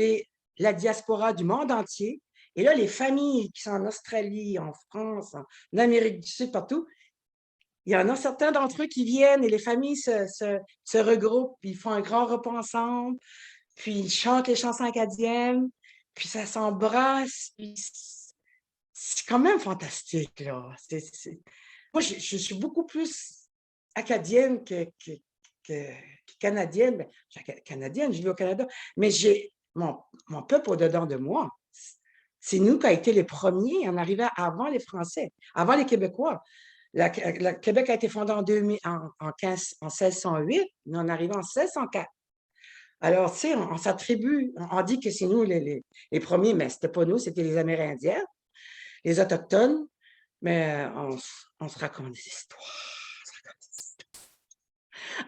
la diaspora du monde entier. Et là, les familles qui sont en Australie, en France, en Amérique du Sud, partout, il y en a certains d'entre eux qui viennent et les familles se regroupent, puis ils font un grand repas ensemble, puis ils chantent les chansons acadiennes, puis ça s'embrasse. C'est quand même fantastique, là. Moi, je suis beaucoup plus acadienne que canadienne. Canadienne, je vis au Canada, mais j'ai mon peuple au-dedans de moi. C'est nous qui avons été les premiers en arrivant avant les Français, avant les Québécois. Le Québec a été fondé en 1608, mais on est arrivé en 1604. Alors, tu sais, on s'attribue, on dit que c'est nous les premiers, mais ce n'était pas nous, c'était les Amérindiens, les Autochtones, mais on se raconte des histoires.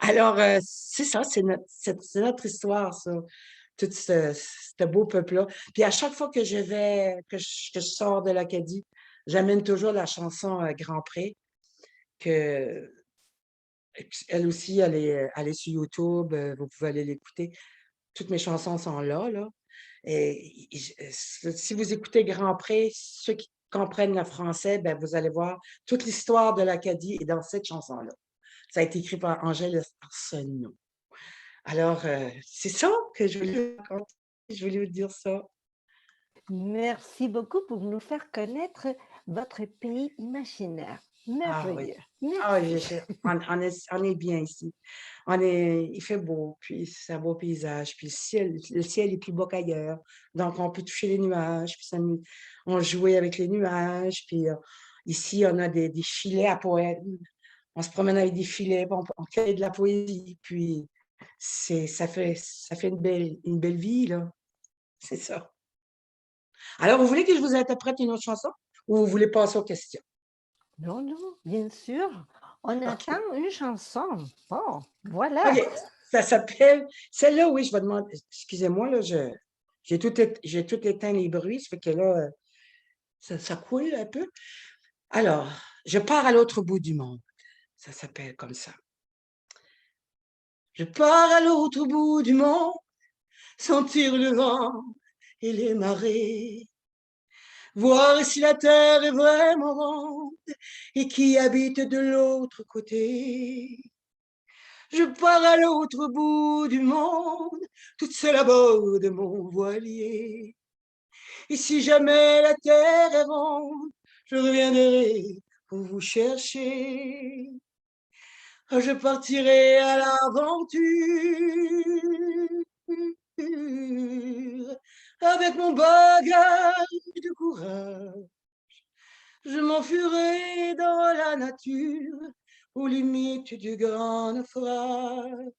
Alors, c'est ça, c'est notre histoire, ça, tout ce beau peuple-là. Puis à chaque fois que que je sors de l'Acadie, j'amène toujours la chanson Grand Pré, elle aussi, elle est sur YouTube, vous pouvez aller l'écouter. Toutes mes chansons sont là. Et si vous écoutez Grand Pré, ceux qui comprennent le français, ben, vous allez voir toute l'histoire de l'Acadie est dans cette chanson-là. Ça a été écrit par Angèle Arsenault. Alors, c'est ça que je voulais vous raconter. Je voulais vous dire ça. Merci beaucoup pour nous faire connaître votre pays imaginaire. Ah oui. Merveilleux. Ah, Merci. on est bien ici. Il fait beau, puis c'est un beau paysage, puis le ciel est plus beau qu'ailleurs. Donc, on peut toucher les nuages, puis on jouait avec les nuages, puis ici, on a des filets à poètes. On se promène avec des filets, puis on fait de la poésie, puis ça fait une belle vie, là. C'est ça. Alors, vous voulez que je vous interprète une autre chanson ou vous voulez passer aux questions? Non, non, bien sûr. On OK. attend une chanson. Bon, voilà. OK. Ça s'appelle. Celle-là, oui, je vais demander. Excusez-moi, là, j'ai tout éteint les bruits, ça fait que là, ça coule un peu. Alors, je pars à l'autre bout du monde. Ça s'appelle comme ça. Je pars à l'autre bout du monde, sentir le vent et les marées, voir si la terre est vraiment ronde et qui habite de l'autre côté. Je pars à l'autre bout du monde, toute seule à bord de mon voilier. Et si jamais la terre est ronde, je reviendrai pour vous chercher. Je partirai à l'aventure avec mon bagage de courage. Je m'enfuirai dans la nature aux limites du grand naufrage.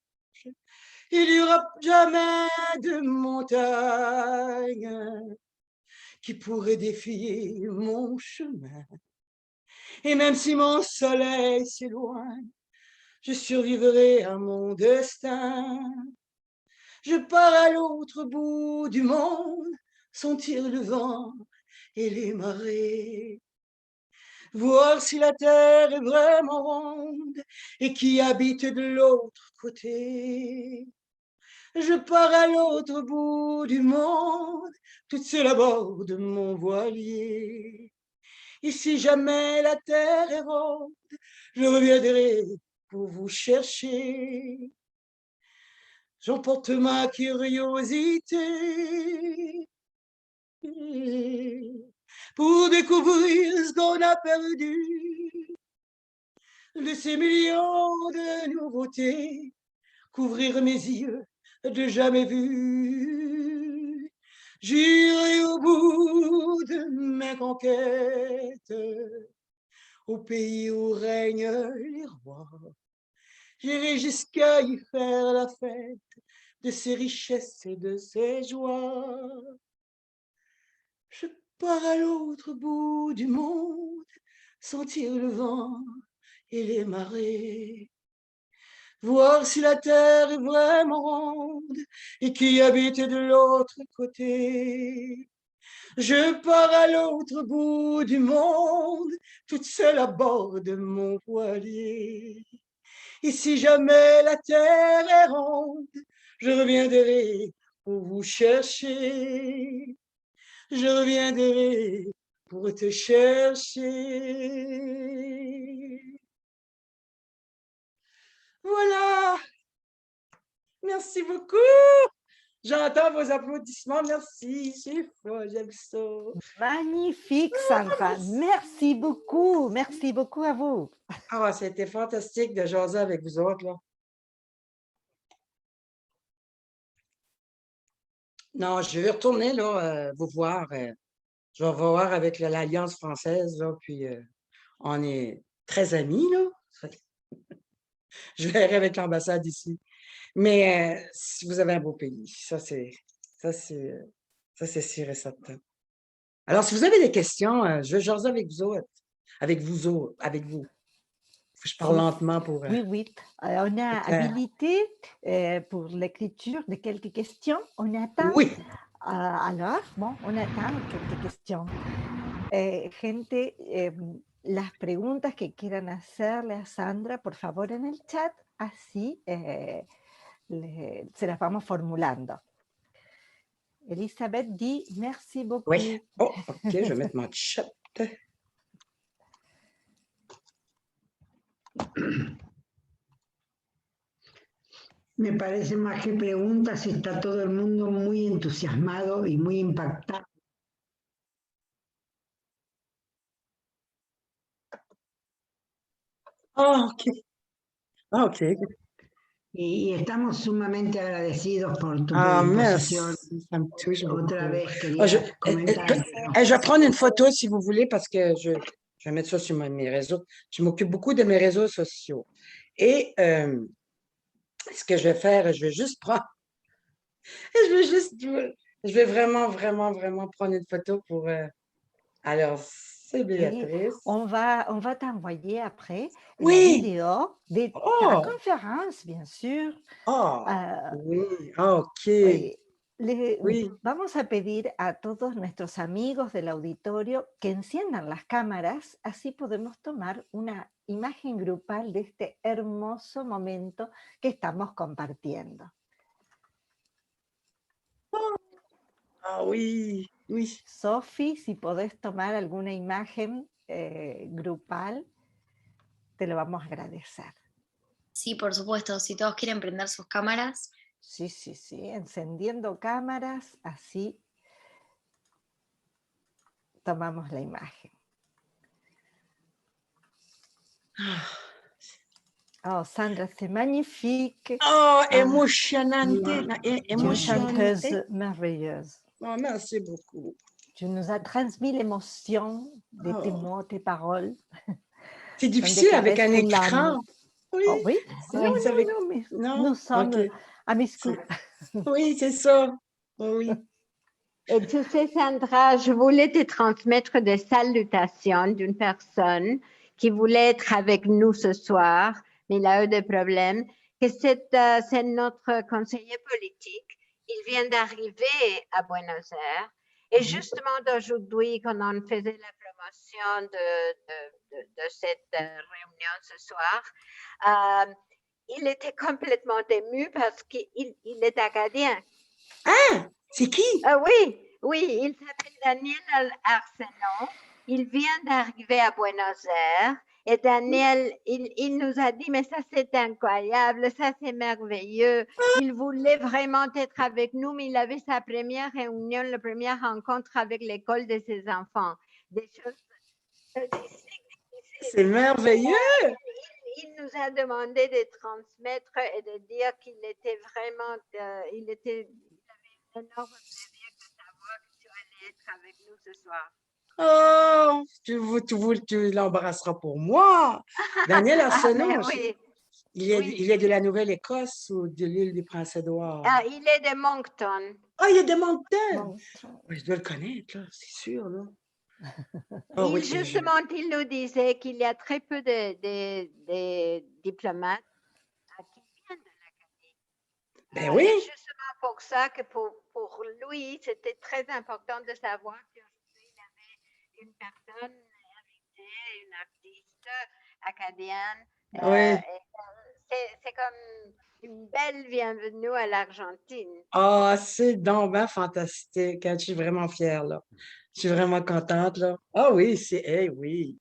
Il n'y aura jamais de montagne qui pourrait défier mon chemin. Et même si mon soleil s'éloigne, je survivrai à mon destin. Je pars à l'autre bout du monde, sentir le vent et les marées. Voir si la terre est vraiment ronde et qui habite de l'autre côté. Je pars à l'autre bout du monde, toute seule à bord de mon voilier. Et si jamais la terre est ronde, je reviendrai pour vous chercher. J'emporte ma curiosité pour découvrir ce qu'on a perdu. De ces millions de nouveautés, couvrir mes yeux de jamais vus. J'irai au bout de mes conquêtes, au pays où règnent les rois. J'irai jusqu'à y faire la fête de ses richesses et de ses joies. Je pars à l'autre bout du monde, sentir le vent et les marées. Voir si la terre est vraiment ronde et qui habite de l'autre côté. Je pars à l'autre bout du monde, toute seule à bord de mon voilier. Et si jamais la terre est ronde, je reviendrai pour vous chercher. Je reviendrai pour te chercher. Voilà. Merci beaucoup. J'entends vos applaudissements. Merci. C'est fort, j'aime ça. Magnifique, Sandra. Merci beaucoup. Merci beaucoup à vous. Ah, c'était fantastique de jaser avec vous autres, là. Non, je vais retourner, là, vous voir. Je vais voir avec l'Alliance française, là, puis on est très amis, là. Je verrai avec l'ambassade ici. Mais si vous avez un beau pays, ça c'est sûr et certain. Alors, si vous avez des questions, je vais jaser avec vous autres, avec vous. Je parle lentement pour Oui, oui. On a habilité pour l'écriture de quelques questions. On attend. Oui. Alors, bon, on attend quelques questions. Gente, las preguntas que quieran hacerle a Sandra, por favor, en el chat, así se las vamos formulando. Elisabeth dit merci beaucoup. Oui. Oh, OK, je vais mettre mon chat. Me parece más que preguntas, está todo el mundo muy entusiasmado y muy impactado. Ah, OK. Ah, OK. Y estamos sumamente agradecidos por tu Ah, predisposición. merci. Ça me touche Otra beaucoup. vez quería Ah, je comentar. vais prendre une photo si vous voulez parce que je vais mettre ça sur mes réseaux. Je m'occupe beaucoup de mes réseaux sociaux. Et ce que je vais faire, je vais juste prendre. Je vais vraiment, vraiment, vraiment prendre une photo pour. Alors, c'est Béatrice. On va t'envoyer après la Oui! vidéo de ta Oh! conférence, bien sûr. Ah! Oui, ah, OK. Oui, Oui. vamos a pedir a todos nuestros amigos del auditorio que enciendan las cámaras, así podemos tomar una imagen grupal de este hermoso momento que estamos compartiendo. Ah oui, oui. Sophie, si podés tomar alguna imagen grupal, te lo vamos a agradecer. Sí, por supuesto, si todos quieren prender sus cámaras. Sí, encendiendo cámaras, así tomamos la imagen. Oh, Sandra, c'est magnifique. Oh, émotionnante. Tu es une chanteuse merveilleuse. Oh, merci beaucoup. Tu nous as transmis l'émotion de tes mots, tes paroles. C'est difficile avec un écran. Oui, oh, oui. Mais nous sommes à Miscou. Oui, c'est ça. Oui. Et tu sais, Sandra, je voulais te transmettre des salutations d'une personne qui voulait être avec nous ce soir, mais il a eu des problèmes, que c'est notre conseiller politique. Il vient d'arriver à Buenos Aires. Et justement, d'aujourd'hui, quand on faisait la promotion de cette réunion ce soir, il était complètement ému parce qu'il est acadien. Ah, c'est qui? Oui, il s'appelle Daniel Arsenault. Il vient d'arriver à Buenos Aires. Et Daniel, il nous a dit, mais ça c'est incroyable, ça c'est merveilleux. Il voulait vraiment être avec nous, mais il avait sa première réunion, la première rencontre avec l'école de ses enfants. Des choses. C'est merveilleux! Il nous a demandé de transmettre et de dire qu'il était vraiment, il avait un énorme plaisir de savoir que tu allais être avec nous ce soir. Oh, tu l'embrasseras pour moi. Daniel Arsenault, Oui. Il est de la Nouvelle-Écosse ou de l'île du Prince-Édouard? Il est de Moncton. Ah, il est de Moncton! Oui, je dois le connaître, là, c'est sûr, là. Oh, oui, justement, il nous disait qu'il y a très peu de diplomates qui viennent de l'Acadie. Ben oui. C'est justement pour ça que pour lui, c'était très important de savoir qu'aujourd'hui, il y avait une personne invitée, une artiste acadienne. Oui. C'est comme une belle bienvenue à l'Argentine. Ah, c'est donc ben fantastique. Je suis vraiment fière, là. Je suis vraiment contente, là. Ah oui, oui.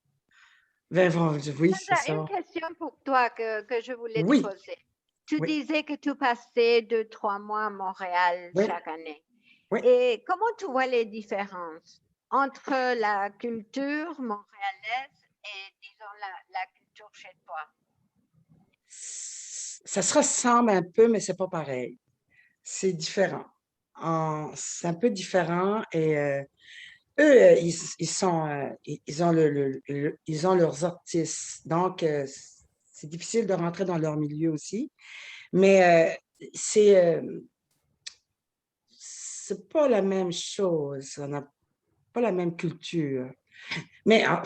Ben, oui, c'est ça. Une question pour toi que je voulais te poser. Tu disais que tu passais 2-3 mois à Montréal chaque année. Oui. Et comment tu vois les différences entre la culture montréalaise et, disons, la culture chez toi? Ça se ressemble un peu, mais c'est pas pareil. C'est différent. C'est un peu différent et eux, ils ont leurs artistes. Donc, c'est difficile de rentrer dans leur milieu aussi. Mais c'est pas la même chose. On n'a pas la même culture. Mais on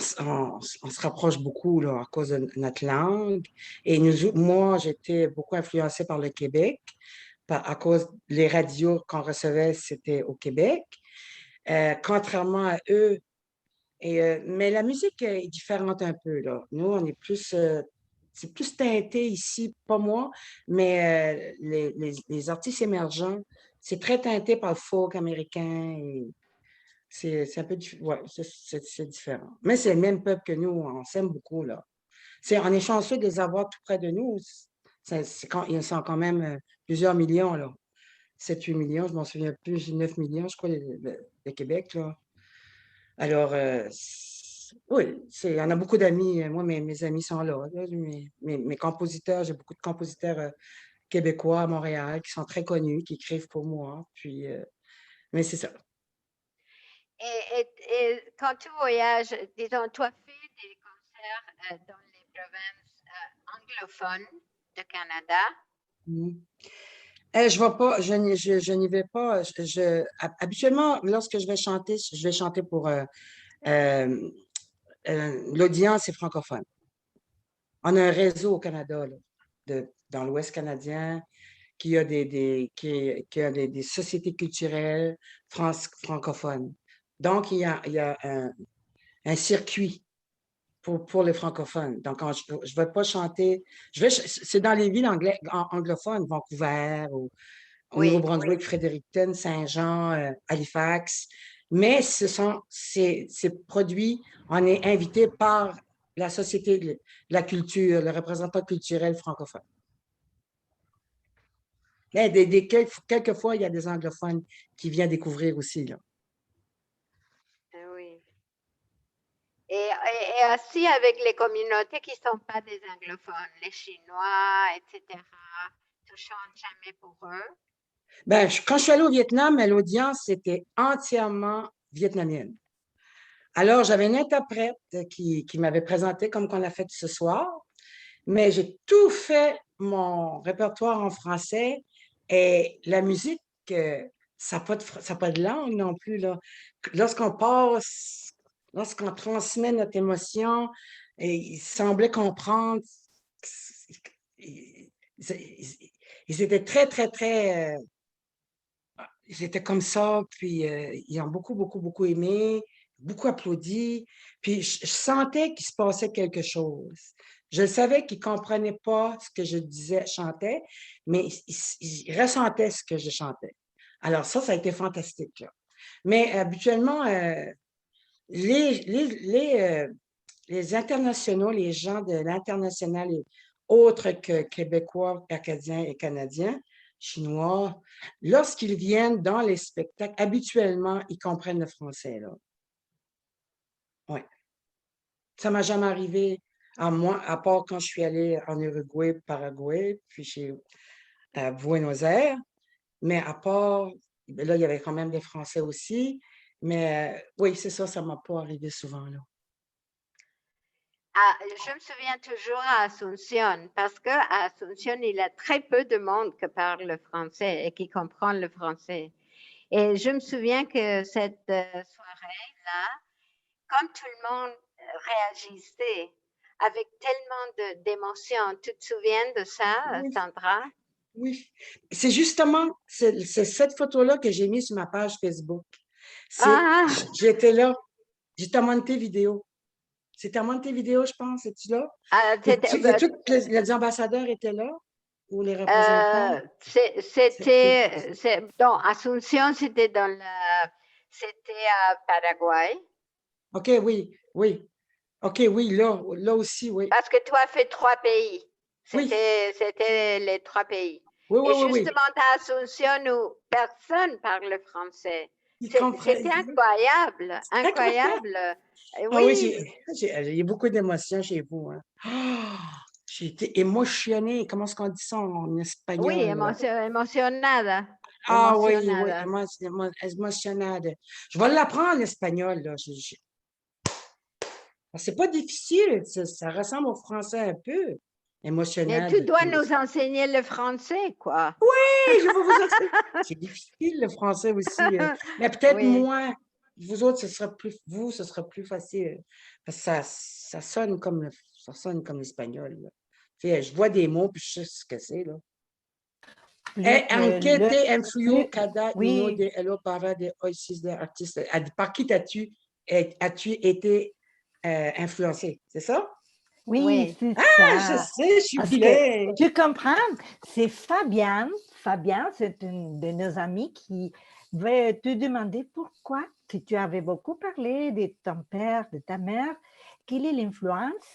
se rapproche beaucoup là, à cause de notre langue. Et moi, j'étais beaucoup influencée par le Québec, à cause des radios qu'on recevait, c'était au Québec. Contrairement à eux. Mais la musique est différente un peu, là. Nous, on est plus... c'est plus teinté ici, pas moi, mais les artistes émergents c'est très teinté par le folk américain. Et c'est un peu ouais, c'est différent. Mais c'est le même peuple que nous, on s'aime beaucoup, là. On est chanceux de les avoir tout près de nous. Ils sont quand même plusieurs millions, là. 7-8 millions, je m'en souviens plus, 9 millions, je crois, de Québec, là. Alors, oui, il y en a beaucoup d'amis. Moi, mes amis sont là. Mes compositeurs, j'ai beaucoup de compositeurs québécois à Montréal qui sont très connus, qui écrivent pour moi. Puis, mais c'est ça. Et quand tu voyages, disons, toi fais des concerts dans les provinces anglophones de Canada. Je vais pas, je n'y vais pas. Habituellement, lorsque je vais chanter pour l'audience est francophone. On a un réseau au Canada, là, dans l'Ouest canadien, qui a des sociétés culturelles francophones. Donc, il y a un circuit pour les francophones. Donc, je ne vais pas chanter. C'est dans les villes anglophones, Vancouver, au Nouveau-Brunswick, Fredericton, Saint-Jean, Halifax. Mais c'est produit, on est invité par la Société de la culture, le représentant culturel francophone. Mais quelquefois, il y a des anglophones qui viennent découvrir aussi, là. Oui. Et aussi avec les communautés qui ne sont pas des anglophones, les Chinois, etc. Tu ne chantes jamais pour eux? Ben, quand je suis allée au Vietnam, l'audience était entièrement vietnamienne. Alors, j'avais une interprète qui m'avait présenté comme qu'on a fait ce soir, mais j'ai tout fait mon répertoire en français et la musique, ça n'a pas de langue non plus, là. Lorsqu'on transmet notre émotion, et il semblait comprendre. Ils étaient très, très, très... ils étaient comme ça, puis ils ont beaucoup, beaucoup, beaucoup aimé, beaucoup applaudi. Puis je sentais qu'il se passait quelque chose. Je savais qu'ils ne comprenaient pas ce que je disais, chantais, mais ils ressentaient ce que je chantais. Alors ça a été fantastique, là. Mais habituellement, les internationaux, les gens de l'international et autres que Québécois, Acadiens et Canadiens, Chinois, lorsqu'ils viennent dans les spectacles, habituellement, ils comprennent le français, là. Oui. Ça ne m'a jamais arrivé, à part quand je suis allée en Uruguay, Paraguay, puis à Buenos Aires. Mais à part, là, il y avait quand même des Français aussi. Mais oui, c'est ça, ça ne m'a pas arrivé souvent, là. Je me souviens toujours à Asunción, parce qu'à Asunción, il y a très peu de monde qui parle le français et qui comprend le français. Et je me souviens que cette soirée-là, comme tout le monde réagissait avec tellement d'émotions, tu te souviens de ça, oui. Sandra? Oui, c'est justement c'est cette photo-là que j'ai mise sur ma page Facebook. J'étais là, j'étais à Montevideo. C'était à Montevideo, je pense, es-tu là? Tous les ambassadeurs étaient là? Ou les représentants? Donc, Asunción, c'était à Paraguay. OK, oui. OK, oui, là aussi, oui. Parce que tu as fait 3 pays. C'était les 3 pays. Oui, et justement, à Asunción, où personne parle français. C'était incroyable, incroyable. Oui, il y a beaucoup d'émotions chez vous. Hein. J'ai été émotionnée. Comment est-ce qu'on dit ça en espagnol? Oui, émotionnada. Ah oui, émotionnada. Je vais l'apprendre en espagnol. Là. C'est pas difficile. Ça ressemble au français un peu. Émotionnel. Mais tu dois nous enseigner le français, quoi. Oui, je vais vous enseigner. C'est difficile, le français aussi. Mais peut-être moins. Vous autres, ce sera plus facile. Parce que ça sonne comme l'espagnol. Je vois des mots, puis je sais ce que c'est, là. Par qui as-tu été influencé, c'est ça? Oui, c'est ça. Je sais, je suis bilingue. Tu comprends? C'est Fabienne Fabien, c'est une de nos amis qui veut te demander pourquoi, si tu avais beaucoup parlé de ton père, de ta mère, quelle est l'influence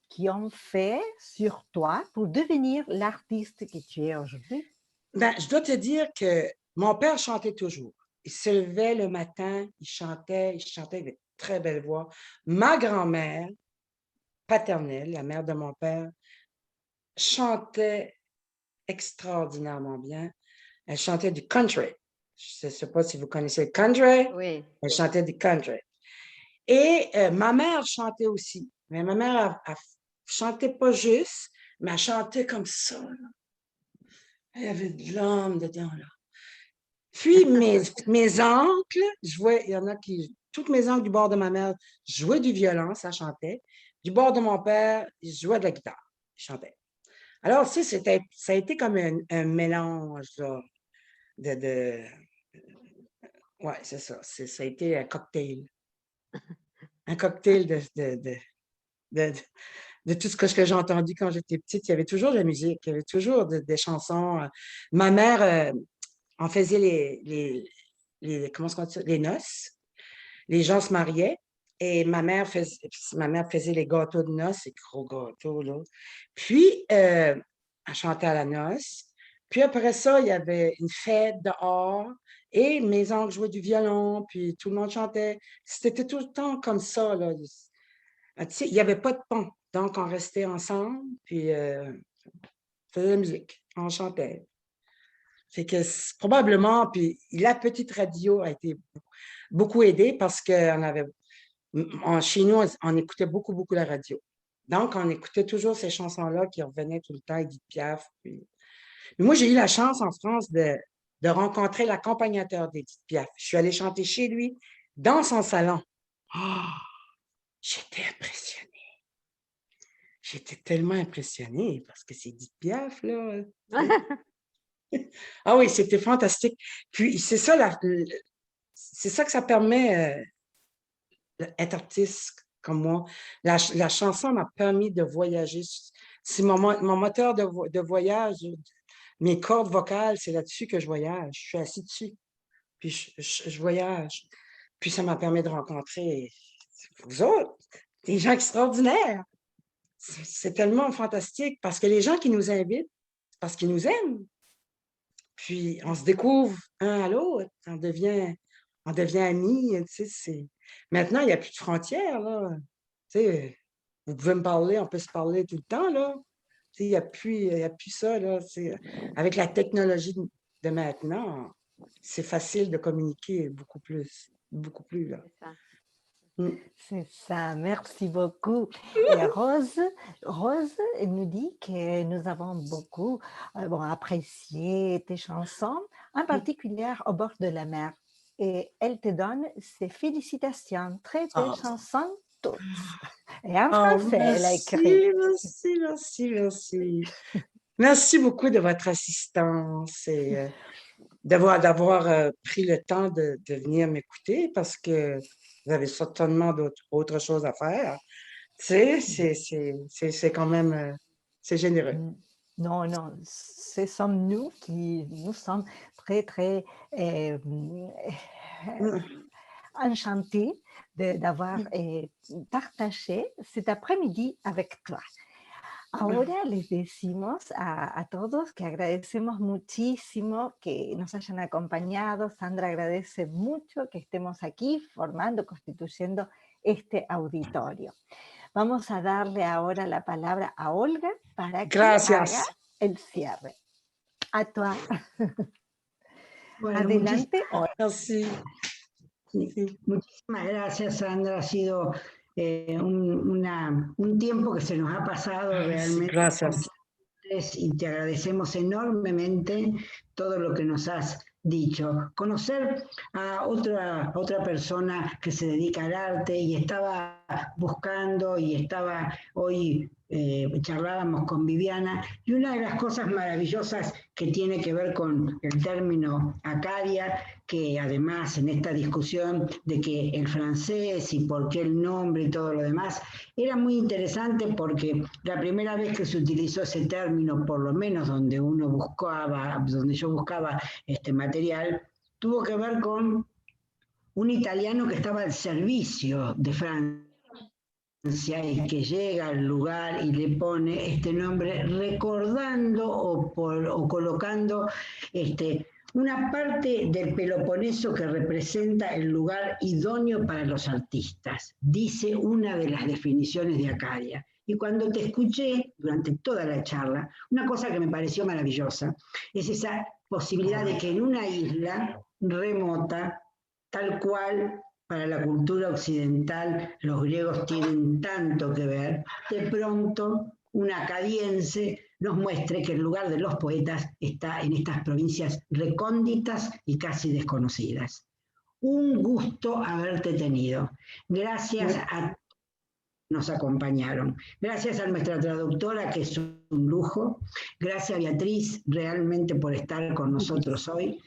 qu'ils ont fait sur toi pour devenir l'artiste que tu es aujourd'hui? Ben, je dois te dire que mon père chantait toujours. Il se levait le matin, il chantait avec une très belle voix. Ma grand-mère paternelle, la mère de mon père, chantait extraordinairement bien. Elle chantait du country. Je ne sais pas si vous connaissez le country. Oui. Elle chantait du country. Et ma mère chantait aussi. Mais ma mère, elle chantait pas juste, mais elle chantait comme ça, là. Elle avait de l'âme dedans, là. Puis mes oncles, il y en a qui, toutes mes oncles du bord de ma mère jouaient du violon, ça chantait. Du bord de mon père, ils jouaient de la guitare, ils chantaient. Alors, tu sais, ça a été comme un mélange là, ouais, c'est ça. Ça a été un cocktail. Un cocktail de tout ce que j'ai entendu quand j'étais petite. Il y avait toujours de la musique, il y avait toujours des chansons. Ma mère en faisait comment est-ce qu'on dit ça? Les noces. Les gens se mariaient et ma mère faisait les gâteaux de noces, les gros gâteaux, là. Puis, elle chantait à la noce. Puis après ça, il y avait une fête dehors et mes oncles jouaient du violon, puis tout le monde chantait. C'était tout le temps comme ça, là. Tu sais, il n'y avait pas de pont. Donc, on restait ensemble, puis on faisait de la musique, on chantait. Fait que probablement, puis la petite radio a été beaucoup aidée parce qu'on avait, chez nous, on écoutait beaucoup, beaucoup la radio. Donc, on écoutait toujours ces chansons-là qui revenaient tout le temps, Edith Piaf. Puis... Mais moi, j'ai eu la chance en France de rencontrer l'accompagnateur d'Edith Piaf. Je suis allée chanter chez lui, dans son salon. Oh, j'étais impressionnée. J'étais tellement impressionnée parce que c'est Edith Piaf, là. Ah oui, c'était fantastique. Puis, c'est ça, c'est ça que ça permet d'être artiste comme moi. La chanson m'a permis de voyager. C'est mon moteur de voyage. Mes cordes vocales, c'est là-dessus que je voyage. Je suis assis dessus. Puis, je voyage. Puis, ça m'a permis de rencontrer vous autres, des gens extraordinaires. C'est tellement fantastique parce que les gens qui nous invitent, parce qu'ils nous aiment. Puis, on se découvre un à l'autre, on devient amis, tu sais, Maintenant, il n'y a plus de frontières, là. Tu sais, vous pouvez me parler, on peut se parler tout le temps, là. Tu sais, il n'y a plus ça, là. Avec la technologie de maintenant, c'est facile de communiquer beaucoup plus, là. C'est ça. C'est ça, merci beaucoup. Et Rose nous dit que nous avons beaucoup apprécié tes chansons, en particulier Au bord de la mer. Et elle te donne ses félicitations. Très belles chansons, toutes. Et en français, elle a écrit. Merci. Merci beaucoup de votre assistance et d'avoir pris le temps de venir m'écouter parce que vous avez certainement d'autres choses à faire. Tu sais, c'est quand même, c'est généreux. Non, ce sommes nous qui nous sommes très, très enchantés d'avoir partagé cet après-midi avec toi. Ahora les decimos a todos que agradecemos muchísimo que nos hayan acompañado. Sandra agradece mucho que estemos aquí formando, constituyendo este auditorio. Vamos a darle ahora la palabra a Olga para que haga el cierre. A tu. Bueno, adelante, Olga. Muchísimas gracias, Sandra. Ha sido un tiempo que se nos ha pasado realmente. Gracias. Y te agradecemos enormemente todo lo que nos has dicho. Conocer a otra persona que se dedica al arte y estaba buscando y estaba hoy charlábamos con Viviana, y una de las cosas maravillosas que tiene que ver con el término Acadia, que además en esta discusión de que el francés y por qué el nombre y todo lo demás, era muy interesante porque la primera vez que se utilizó ese término, por lo menos donde yo buscaba este material, tuvo que ver con un italiano que estaba al servicio de Francia y que llega al lugar y le pone este nombre recordando o colocando una parte del Peloponeso que representa el lugar idóneo para los artistas, dice una de las definiciones de Acadia. Y cuando te escuché durante toda la charla, una cosa que me pareció maravillosa es esa posibilidad de que en una isla remota, tal cual para la cultura occidental los griegos tienen tanto que ver, de pronto un acadiense nos muestre que el lugar de los poetas está en estas provincias recónditas y casi desconocidas. Un gusto haberte tenido. Gracias a nos acompañaron. Gracias a nuestra traductora, que es un lujo. Gracias, Beatriz, realmente por estar con nosotros hoy.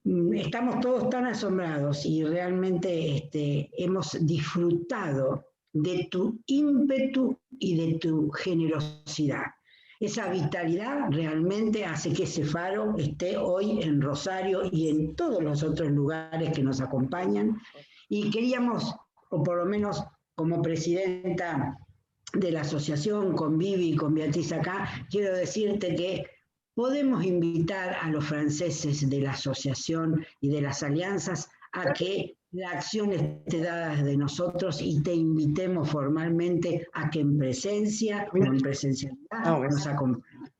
Estamos todos tan asombrados y realmente hemos disfrutado de tu ímpetu y de tu generosidad. Esa vitalidad realmente hace que ese faro esté hoy en Rosario y en todos los otros lugares que nos acompañan. Y queríamos, o por lo menos como presidenta de la asociación, con Vivi y con Beatriz acá, quiero decirte que podemos invitar a los franceses de la asociación y de las alianzas a que la acción esté dada desde nosotros y te invitemos formalmente a que en presencia o en presencialidad nos acompañen.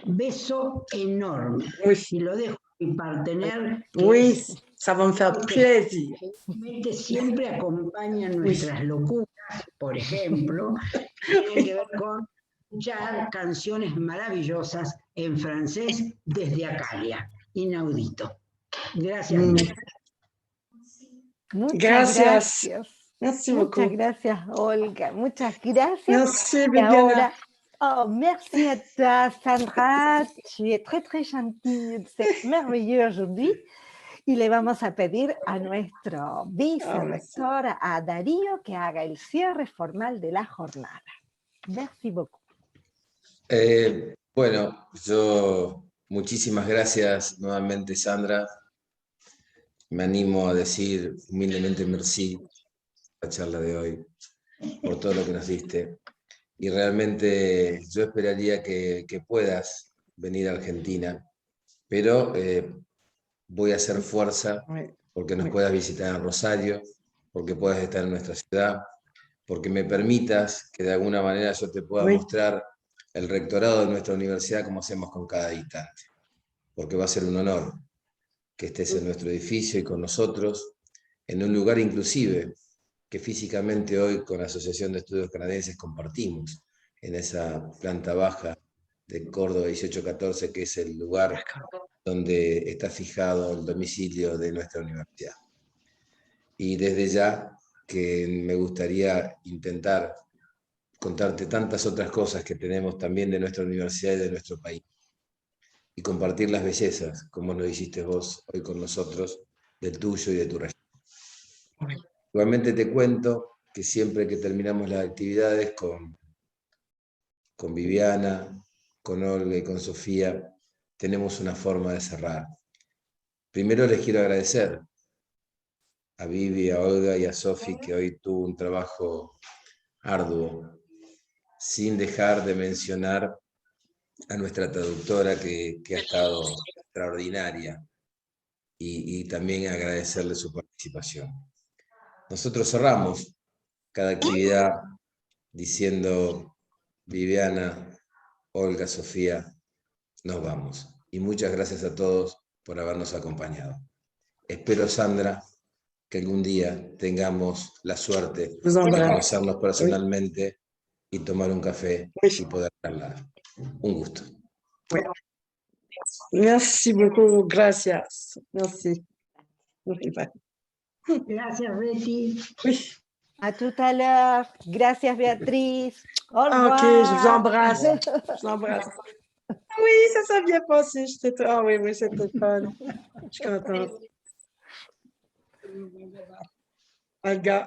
Beso enorme. Y lo dejo a mi partener. Oui, ça va me faire plaisir. Siempre acompañan nuestras locuras, por ejemplo, que tienen que ver con escuchar canciones maravillosas en francés desde Acadia. Inaudito. Gracias. Muchas Gracias. gracias. Merci Muchas beaucoup. gracias, Olga. Muchas gracias. Merci, Y Viviana. ahora, merci à toi, Sandra. Tu es très, très gentille. C'est merveilleux aujourd'hui. Y le vamos a pedir a nuestro vicerrector, a Darío, que haga el cierre formal de la jornada. Merci beaucoup. Bueno, yo muchísimas gracias nuevamente, Sandra. Me animo a decir humildemente merci por la charla de hoy, por todo lo que nos diste. Y realmente yo esperaría que puedas venir a Argentina, pero voy a hacer fuerza porque nos puedas visitar en Rosario, porque puedas estar en nuestra ciudad, porque me permitas que de alguna manera yo te pueda mostrar el rectorado de nuestra universidad como hacemos con cada instante, porque va a ser un honor que estés en nuestro edificio y con nosotros, en un lugar inclusive que físicamente hoy con la Asociación de Estudios Canadienses compartimos, en esa planta baja de Córdoba 1814, que es el lugar donde está fijado el domicilio de nuestra universidad. Y desde ya que me gustaría intentar contarte tantas otras cosas que tenemos también de nuestra universidad y de nuestro país, y compartir las bellezas, como lo hiciste vos hoy con nosotros, del tuyo y de tu región. Igualmente te cuento que siempre que terminamos las actividades con Viviana, con Olga y con Sofía, tenemos una forma de cerrar. Primero les quiero agradecer a Vivi, a Olga y a Sofi, que hoy tuvo un trabajo arduo, sin dejar de mencionar a nuestra traductora que ha estado extraordinaria, y también agradecerle su participación. Nosotros cerramos cada actividad diciendo: Viviana, Olga, Sofía, nos vamos. Y muchas gracias a todos por habernos acompañado. Espero, Sandra, que algún día tengamos la suerte de conocernos personalmente y tomar un café y poder hablar. Un gusto. Merci beaucoup, gracias. Merci. Gracias, Betty. A tout à l'heure. Gracias, Beatriz. Au revoir. OK, je vous embrasse. Je vous embrasse. Oui, ça s'est bien passé. Ah oui, oui, c'était fun. Je suis contente. Olga.